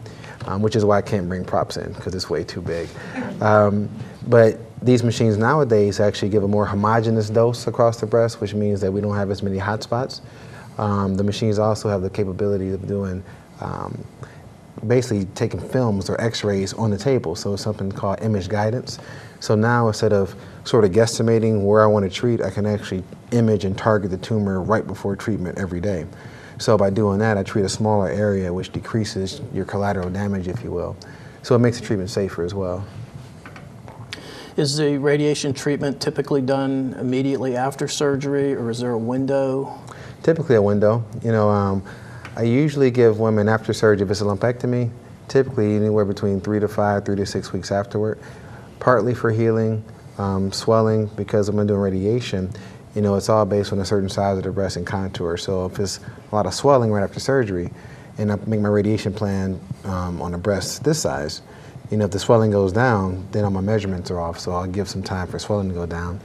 which is why I can't bring props in, because it's way too big. But these machines nowadays actually give a more homogeneous dose across the breast, which means that we don't have as many hot spots. The machines also have the capability of doing basically taking films or X-rays on the table, so it's something called image guidance. So now instead of sort of guesstimating where I want to treat, I can actually image and target the tumor right before treatment every day. So by doing that, I treat a smaller area, which decreases your collateral damage, if you will. So it makes the treatment safer as well. Is the radiation treatment typically done immediately after surgery, or is there a window? Typically a window. You know, I usually give women after surgery, if it's a lumpectomy, typically anywhere between 3 to 6 weeks afterward, partly for healing, swelling, because I'm doing radiation. You know, it's all based on a certain size of the breast and contour. So if it's a lot of swelling right after surgery, and I make my radiation plan on the breast this size, you know, if the swelling goes down, then all my measurements are off, so I'll give some time for swelling to go down.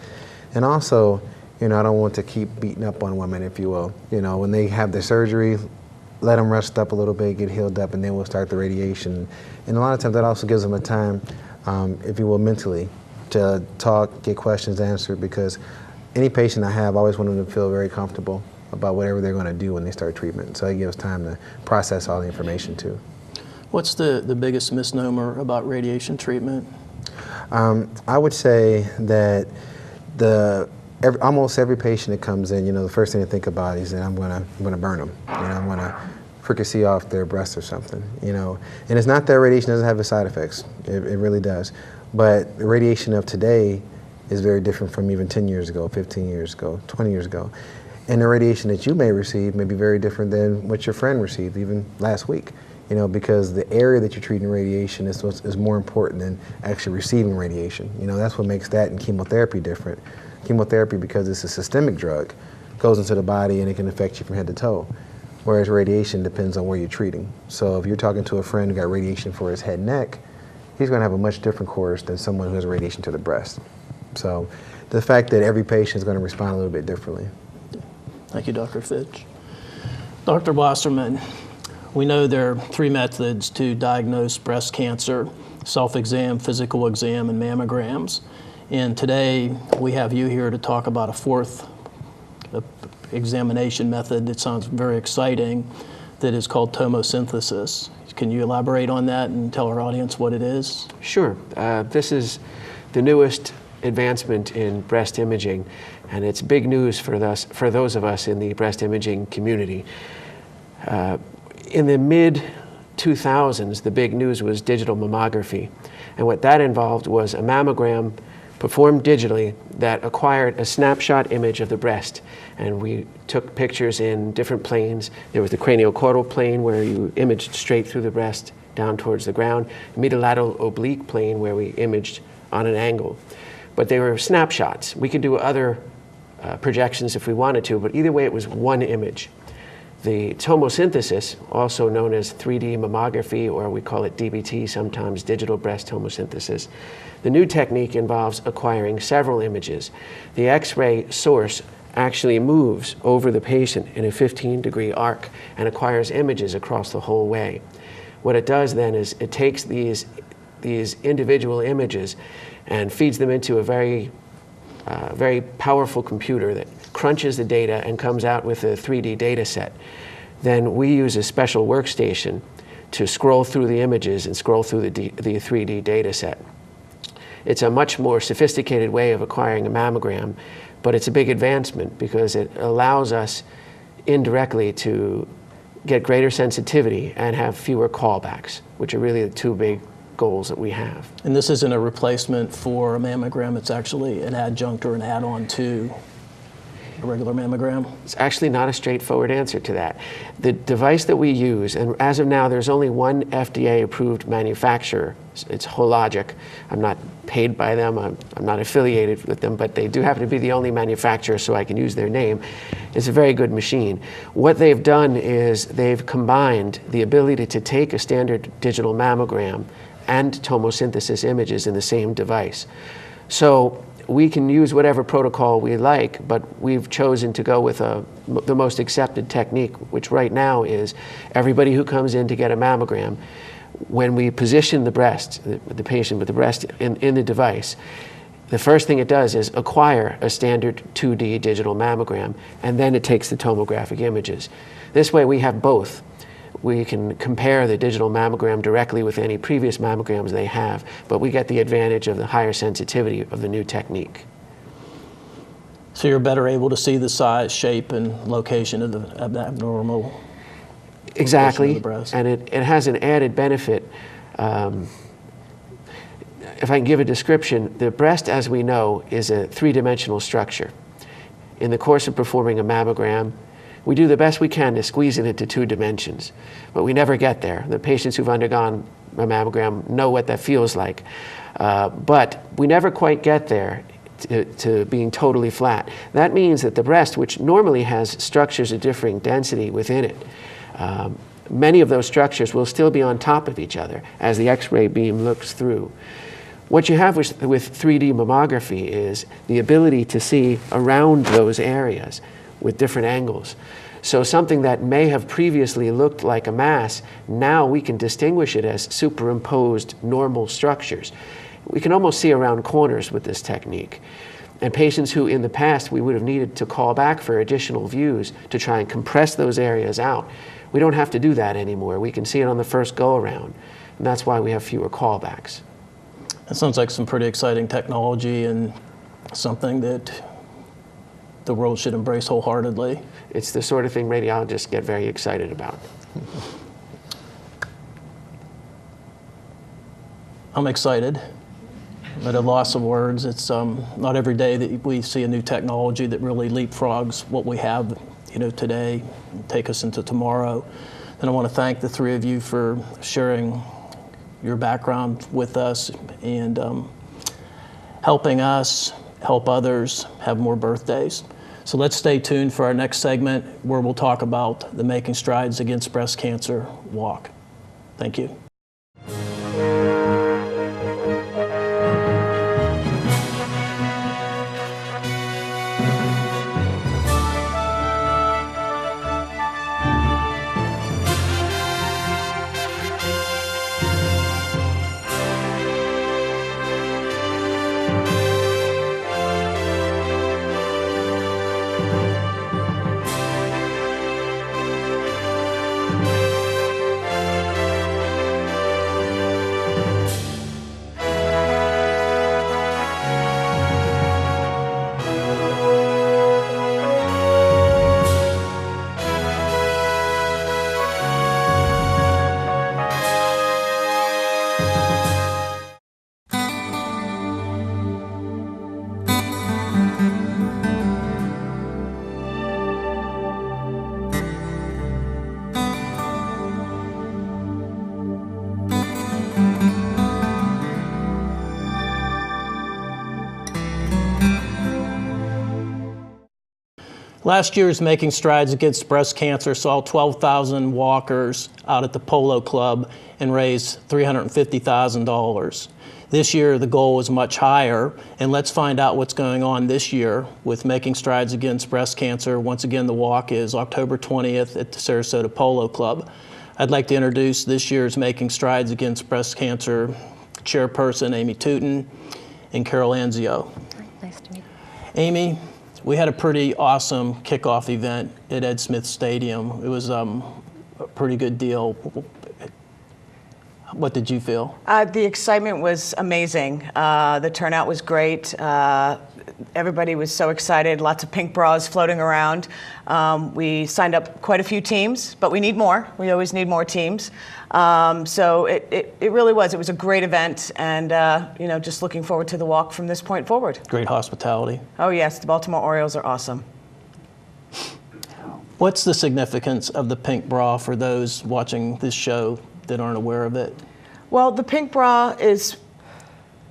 And also, you know, I don't want to keep beating up on women, if you will. You know, when they have their surgery, let them rest up a little bit, get healed up, and then we'll start the radiation. And a lot of times that also gives them a time, if you will, mentally, to talk, get questions answered, because any patient I have, I always want them to feel very comfortable about whatever they're going to do when they start treatment. So it gives time to process all the information too. What's the biggest misnomer about radiation treatment? I would say that almost every patient that comes in, you know, the first thing to think about is that I'm gonna burn them. You know, I'm gonna fricassee off their breast or something. You know, and it's not that radiation doesn't have its side effects. It really does. But the radiation of today is very different from even 10 years ago, 15 years ago, 20 years ago. And the radiation that you may receive may be very different than what your friend received even last week. You know, because the area that you're treating radiation is more important than actually receiving radiation. You know, that's what makes that and chemotherapy different. Chemotherapy, because it's a systemic drug, goes into the body and it can affect you from head to toe. Whereas radiation depends on where you're treating. So if you're talking to a friend who got radiation for his head and neck, he's going to have a much different course than someone who has radiation to the breast. So the fact that every patient is going to respond a little bit differently. Thank you, Dr. Fitch. Dr. Wasserman, we know there are 3 methods to diagnose breast cancer: self-exam, physical exam, and mammograms. And today we have you here to talk about a 4th examination method that sounds very exciting, that is called tomosynthesis. Can you elaborate on that and tell our audience what it is? Sure. This is the newest advancement in breast imaging, and it's big news for those of us in the breast imaging community. In the mid-2000s, the big news was digital mammography, and what that involved was a mammogram performed digitally that acquired a snapshot image of the breast. And we took pictures in different planes. There was the craniocaudal plane where you imaged straight through the breast down towards the ground, medial oblique plane where we imaged on an angle. But they were snapshots. We could do other projections if we wanted to, but either way it was one image. The tomosynthesis, also known as 3D mammography, or we call it DBT, sometimes digital breast tomosynthesis, the new technique involves acquiring several images. The X-ray source actually moves over the patient in a 15-degree arc and acquires images across the whole way. What it does then is it takes these individual images and feeds them into a very powerful computer that crunches the data and comes out with a 3D data set. Then we use a special workstation to scroll through the images and scroll through the 3D data set. It's a much more sophisticated way of acquiring a mammogram, but it's a big advancement because it allows us indirectly to get greater sensitivity and have fewer callbacks, which are really the 2 big goals that we have. And this isn't a replacement for a mammogram, it's actually an adjunct or an add-on to a regular mammogram? It's actually not a straightforward answer to that. The device that we use, and as of now there's only one FDA-approved manufacturer, it's Hologic. I'm not paid by them, I'm not affiliated with them, but they do happen to be the only manufacturer, so I can use their name. It's a very good machine. What they've done is they've combined the ability to take a standard digital mammogram and tomosynthesis images in the same device. So we can use whatever protocol we like, but we've chosen to go with the most accepted technique, which right now is everybody who comes in to get a mammogram, when we position the breast, the patient with the breast in the device, the first thing it does is acquire a standard 2D digital mammogram, and then it takes the tomographic images. This way we have both. We can compare the digital mammogram directly with any previous mammograms they have, but we get the advantage of the higher sensitivity of the new technique. So you're better able to see the size, shape, and location of the abnormal. Exactly, of the breast. and it has an added benefit. If I can give a description, the breast, as we know, is a 3-dimensional structure. In the course of performing a mammogram, we do the best we can to squeeze it into 2 dimensions, but we never get there. The patients who've undergone a mammogram know what that feels like, but we never quite get there to being totally flat. That means that the breast, which normally has structures of differing density within it, many of those structures will still be on top of each other as the X-ray beam looks through. What you have with 3D mammography is the ability to see around those areas with different angles. So something that may have previously looked like a mass, now we can distinguish it as superimposed normal structures. We can almost see around corners with this technique. And patients who in the past we would have needed to call back for additional views to try and compress those areas out, we don't have to do that anymore. We can see it on the first go around. And that's why we have fewer callbacks. That sounds like some pretty exciting technology and something that the world should embrace wholeheartedly. It's the sort of thing radiologists get very excited about. I'm excited. at a loss of words. It's not every day that we see a new technology that really leapfrogs what we have, today, and take us into tomorrow. And I want to thank the three of you for sharing your background with us and helping us help others have more birthdays. So let's stay tuned for our next segment where we'll talk about the Making Strides Against Breast Cancer walk. Thank you. Last year's Making Strides Against Breast Cancer saw 12,000 walkers out at the Polo Club and raised $350,000. This year, the goal was much higher, and let's find out what's going on this year with Making Strides Against Breast Cancer. Once again, the walk is October 20th at the Sarasota Polo Club. I'd like to introduce this year's Making Strides Against Breast Cancer chairperson, Amy Tootin, and Carol Anzio. Nice to meet you. Amy, we had a pretty awesome kickoff event at Ed Smith Stadium. It was a pretty good deal. What did you feel? The excitement was amazing. The turnout was great. Everybody was so excited. Lots of pink bras floating around. We signed up quite a few teams, but we need more. We always need more teams. So it really was. It was a great event, and just looking forward to the walk from this point forward. Great hospitality. Oh yes, the Baltimore Orioles are awesome. What's the significance of the pink bra for those watching this show that aren't aware of it? Well, the pink bra is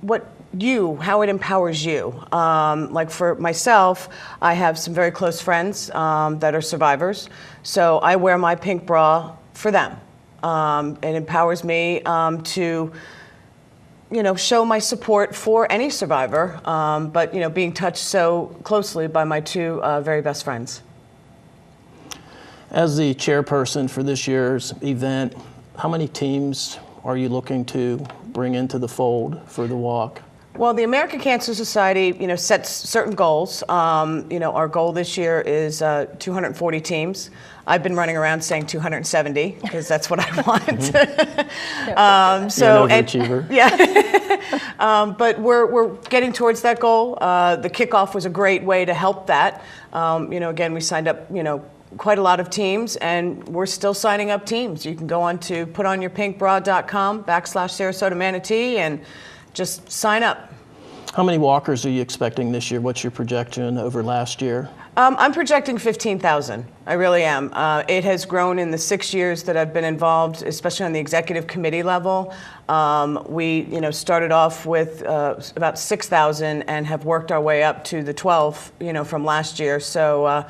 how it empowers you. Like for myself, I have some very close friends that are survivors. So I wear my pink bra for them. It empowers me to, show my support for any survivor, but, being touched so closely by my two very best friends. As the chairperson for this year's event, how many teams are you looking to bring into the fold for the walk? Well, the American Cancer Society, sets certain goals. Our goal this year is 240 teams. I've been running around saying 270 because that's what I want. You're an overachiever. Yeah. But we're getting towards that goal. The kickoff was a great way to help that. Again, we signed up, quite a lot of teams, and we're still signing up teams. You can go on to putonyourpinkbra.com/Sarasota Manatee and just sign up. How many walkers are you expecting this year? What's your projection over last year? I'm projecting 15,000. I really am. It has grown in the 6 years that I've been involved, especially on the executive committee level. We, started off with about 6,000 and have worked our way up to the 12, from last year. So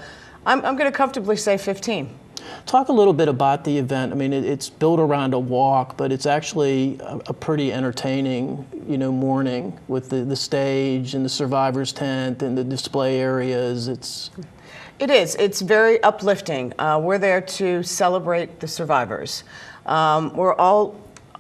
I'm going to comfortably say 15. Talk a little bit about the event. I mean, it's built around a walk, but it's actually a pretty entertaining, morning with the stage and the survivors tent and the display areas. It is. It's very uplifting. We're there to celebrate the survivors.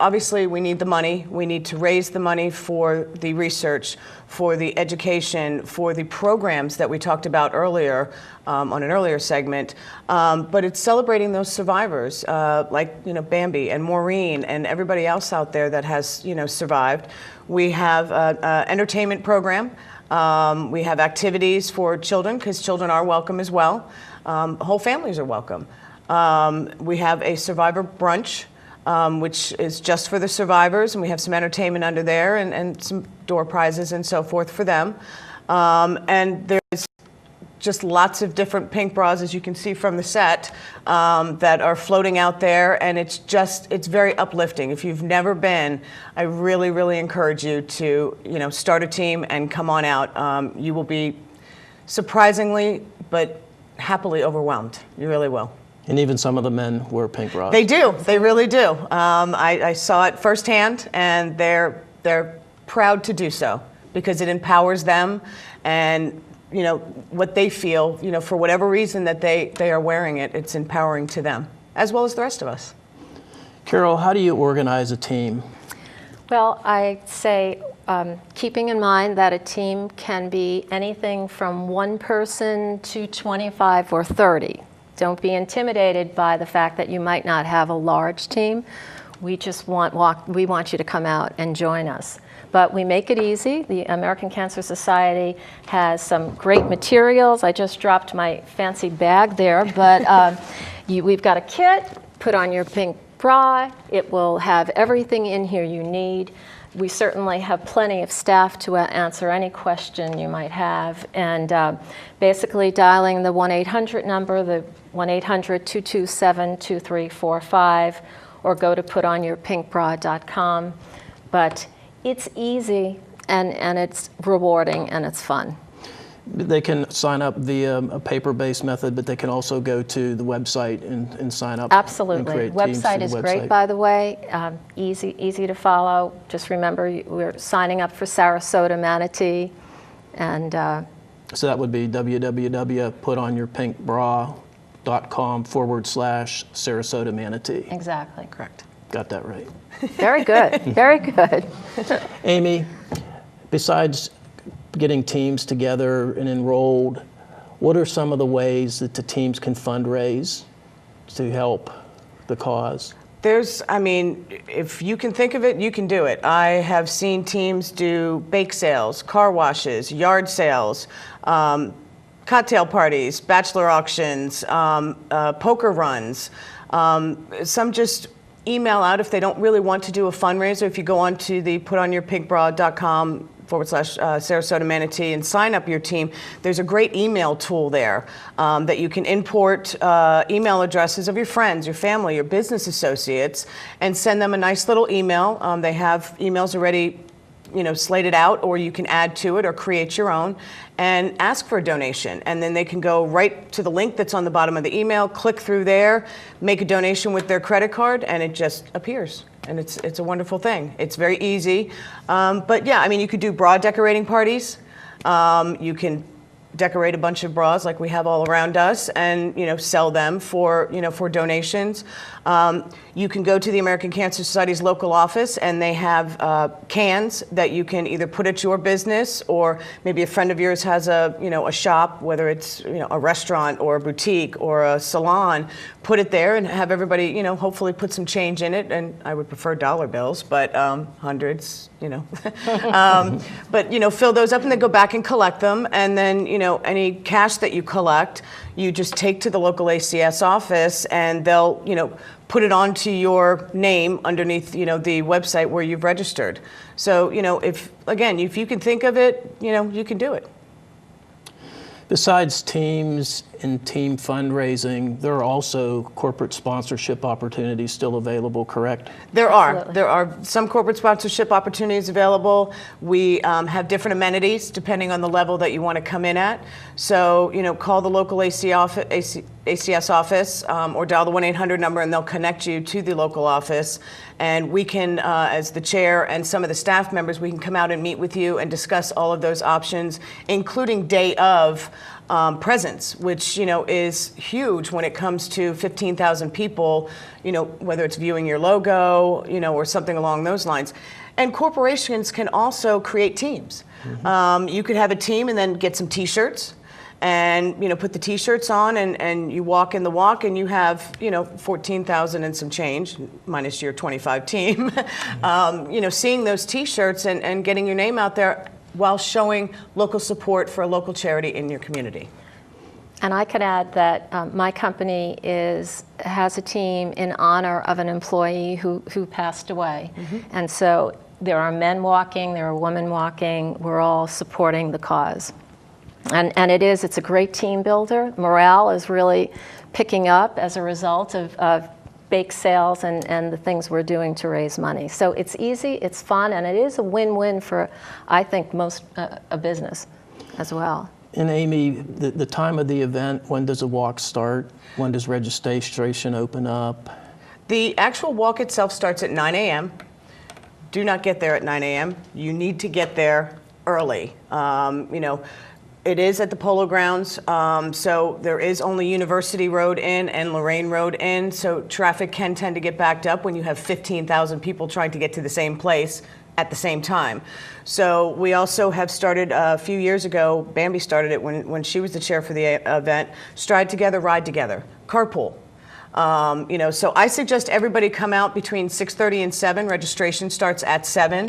Obviously, we need the money. We need to raise the money for the research, for the education, for the programs that we talked about earlier on an earlier segment. But it's celebrating those survivors, like Bambi and Maureen and everybody else out there that has survived. We have an entertainment program. We have activities for children because children are welcome as well. Whole families are welcome. We have a survivor brunch. which is just for the survivors, and we have some entertainment under there and some door prizes and so forth for them. And there's just lots of different pink bras, as you can see from the set, that are floating out there, and it's very uplifting. If you've never been, I really, really encourage you to, start a team and come on out. You will be surprisingly, but happily overwhelmed. You really will. And even some of the men wear pink bras. They do. They really do. I saw it firsthand, and they're proud to do so because it empowers them, and what they feel, for whatever reason that they are wearing it, it's empowering to them, as well as the rest of us. Carol, how do you organize a team? Well, I say keeping in mind that a team can be anything from 1 person to 25 or 30. Don't be intimidated by the fact that you might not have a large team. We just we want you to come out and join us. But we make it easy. The American Cancer Society has some great materials. I just dropped my fancy bag there, but we've got a kit. Put on your pink bra. It will have everything in here you need. We certainly have plenty of staff to answer any question you might have. And basically dialing the 1-800 number, the 1-800-227-2345, or go to putonyourpinkbra.com. But it's easy, and it's rewarding, and it's fun. They can sign up via a paper-based method, but they can also go to the website and sign up. Absolutely. And create teams Website through is the great, website. by the way. Easy to follow. Just remember, we're signing up for Sarasota Manatee, and So that would be www.putonyourpinkbra.com/Sarasota Manatee. exactly. Correct. Got that right. Very good. Very good. Amy, besides getting teams together and enrolled, what are some of the ways that the teams can fundraise to help the cause? If you can think of it, you can do it. I have seen teams do bake sales, car washes, yard sales, cocktail parties, bachelor auctions, poker runs. Some just email out if they don't really want to do a fundraiser. If you go on to the putonyourpinkbra.com/Sarasota Manatee and sign up your team, there's a great email tool there that you can import email addresses of your friends, your family, your business associates, and send them a nice little email. They have emails already slated out, or you can add to it or create your own and ask for a donation. And then they can go right to the link that's on the bottom of the email, click through there, make a donation with their credit card, and it just appears. And it's a wonderful thing. It's very easy. But yeah, you could do bra decorating parties. You can decorate a bunch of bras like we have all around us and sell them for donations. You can go to the American Cancer Society's local office, and they have cans that you can either put at your business, or maybe a friend of yours has a shop, whether it's a restaurant or a boutique or a salon. Put it there and have everybody hopefully put some change in it. And I would prefer dollar bills, but hundreds. But fill those up and then go back and collect them. And then any cash that you collect, you just take to the local ACS office, and they'll put it onto your name underneath the website where you've registered. So if you can think of it, you can do it. Besides teams and team fundraising, there are also corporate sponsorship opportunities still available, correct? There are some corporate sponsorship opportunities available. We have different amenities depending on the level that you want to come in at. So, call the local ACS office or dial the 1-800 number, and they'll connect you to the local office. And we can, as the chair and some of the staff members, we can come out and meet with you and discuss all of those options, including day of presence, which is huge when it comes to 15,000 people, whether it's viewing your logo, or something along those lines. And corporations can also create teams. Mm-hmm. You could have a team and then get some T-shirts, and put the T-shirts on, and you walk in the walk, and you have 14,000 and some change minus your 25 team. Seeing those T-shirts and getting your name out there while showing local support for a local charity in your community. And I could add that my company has a team in honor of an employee who passed away. And so there are men walking, there are women walking, we're all supporting the cause. And it's a great team builder. Morale is really picking up as a result of bake sales and the things we're doing to raise money. So it's easy, it's fun, and it is a win-win for, I think, most a business as well. And Amy, the time of the event, when does the walk start? When does registration open up? The actual walk itself starts at 9 a.m. Do not get there at 9 a.m. You need to get there early. It is at the Polo Grounds, so there is only University Road in and Lorraine Road in, so traffic can tend to get backed up when you have 15,000 people trying to get to the same place at the same time. So we also have started a few years ago, Bambi started it when she was the chair for the event, Stride Together, Ride Together, carpool. So I suggest everybody come out between 6:30 and 7. Registration starts at 7.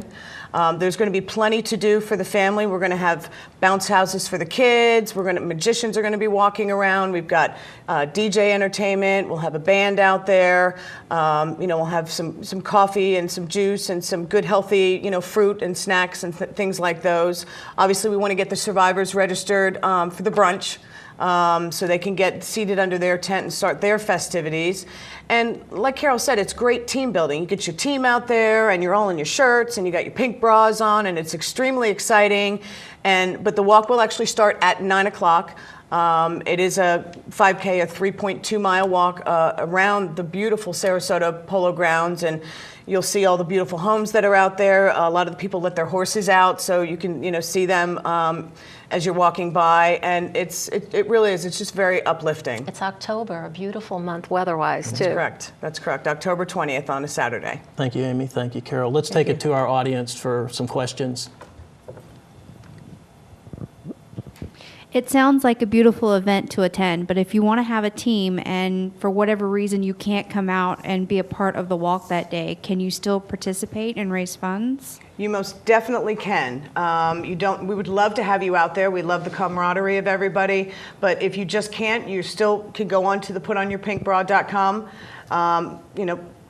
There's going to be plenty to do for the family. We're going to have bounce houses for the kids. Magicians are going to be walking around. We've got DJ entertainment. We'll have a band out there. We'll have some coffee and some juice and some good healthy, fruit and snacks and things like those. Obviously, we want to get the survivors registered for the brunch. So they can get seated under their tent and start their festivities. And like Carol said, it's great team building. You get your team out there and you're all in your shirts and you got your pink bras on and it's extremely exciting. But the walk will actually start at 9 o'clock. It is a 5K, a 3.2 mile walk around the beautiful Sarasota Polo Grounds, and you'll see all the beautiful homes that are out there. A lot of the people let their horses out, so you can see them as you're walking by, and it really is. It's just very uplifting. It's October, a beautiful month weather-wise too. That's correct. October 20th on a Saturday. Thank you, Amy. Thank you, Carol. Let's take it to our audience for some questions. It sounds like a beautiful event to attend, but if you want to have a team and for whatever reason you can't come out and be a part of the walk that day, can you still participate and raise funds? You most definitely can. We would love to have you out there. We love the camaraderie of everybody, but if you just can't, you still can go on to the putonyourpinkbra.com.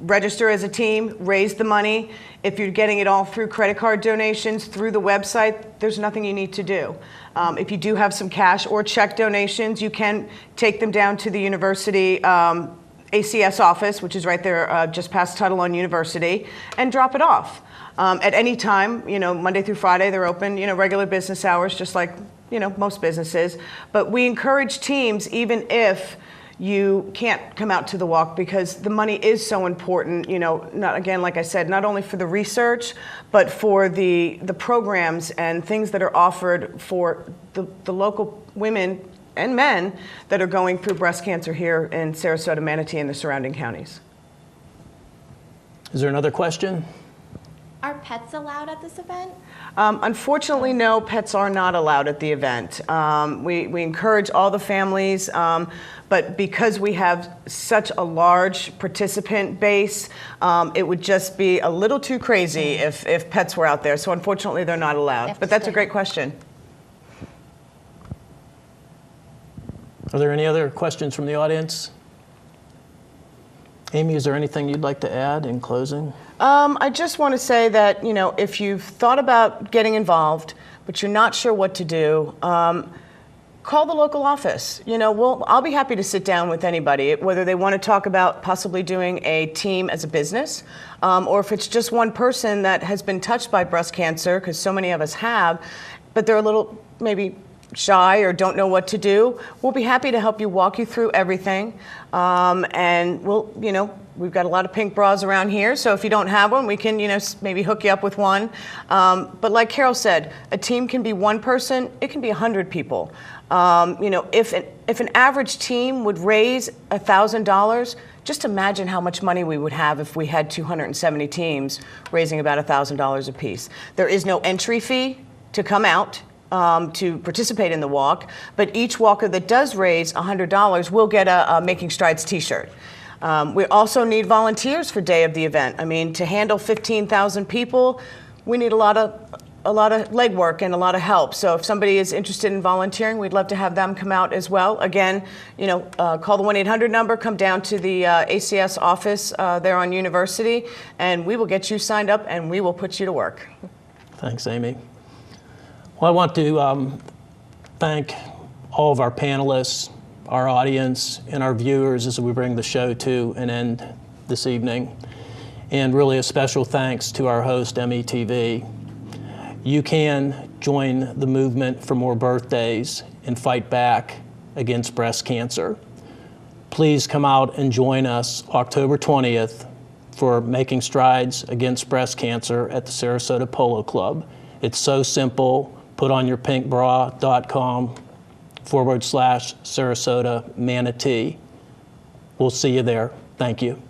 Register as a team, raise the money. If you're getting it all through credit card donations, through the website, there's nothing you need to do. If you do have some cash or check donations, you can take them down to the university ACS office, which is right there just past Tuttle on University, and drop it off. At any time, Monday through Friday, they're open, regular business hours, just like, most businesses. But we encourage teams, even if you can't come out to the walk, because the money is so important, not, again, like I said, not only for the research, but for the programs and things that are offered for the local women and men that are going through breast cancer here in Sarasota, Manatee, and the surrounding counties. Is there another question? Are pets allowed at this event? Unfortunately, no, pets are not allowed at the event. We encourage all the families, but because we have such a large participant base, it would just be a little too crazy if pets were out there. So unfortunately, they're not allowed. But that's a great question. Are there any other questions from the audience? Amy, is there anything you'd like to add in closing? I just want to say that, if you've thought about getting involved, but you're not sure what to do, call the local office. I'll be happy to sit down with anybody, whether they want to talk about possibly doing a team as a business, or if it's just one person that has been touched by breast cancer, because so many of us have, but they're a little maybe shy or don't know what to do. We'll be happy to help you, walk you through everything, and we've got a lot of pink bras around here, so if you don't have one, we can, maybe hook you up with one. But like Carol said, a team can be one person, it can be 100 people. If an average team would raise $1,000, just imagine how much money we would have if we had 270 teams raising about $1,000 apiece. There is no entry fee to come out to participate in the walk, but each walker that does raise $100 will get a Making Strides t-shirt. We also need volunteers for day of the event. To handle 15,000 people, we need a lot of legwork and a lot of help. So if somebody is interested in volunteering, we'd love to have them come out as well. Again, call the 1-800 number, come down to the ACS office there on University, and we will get you signed up and we will put you to work. Thanks, Amy. Well, I want to thank all of our panelists, our audience, and our viewers as we bring the show to an end this evening. And really a special thanks to our host, METV. You can join the movement for more birthdays and fight back against breast cancer. Please come out and join us October 20th for Making Strides Against Breast Cancer at the Sarasota Polo Club. It's so simple. Put on your pinkbra.com/Sarasota Manatee. We'll see you there. Thank you.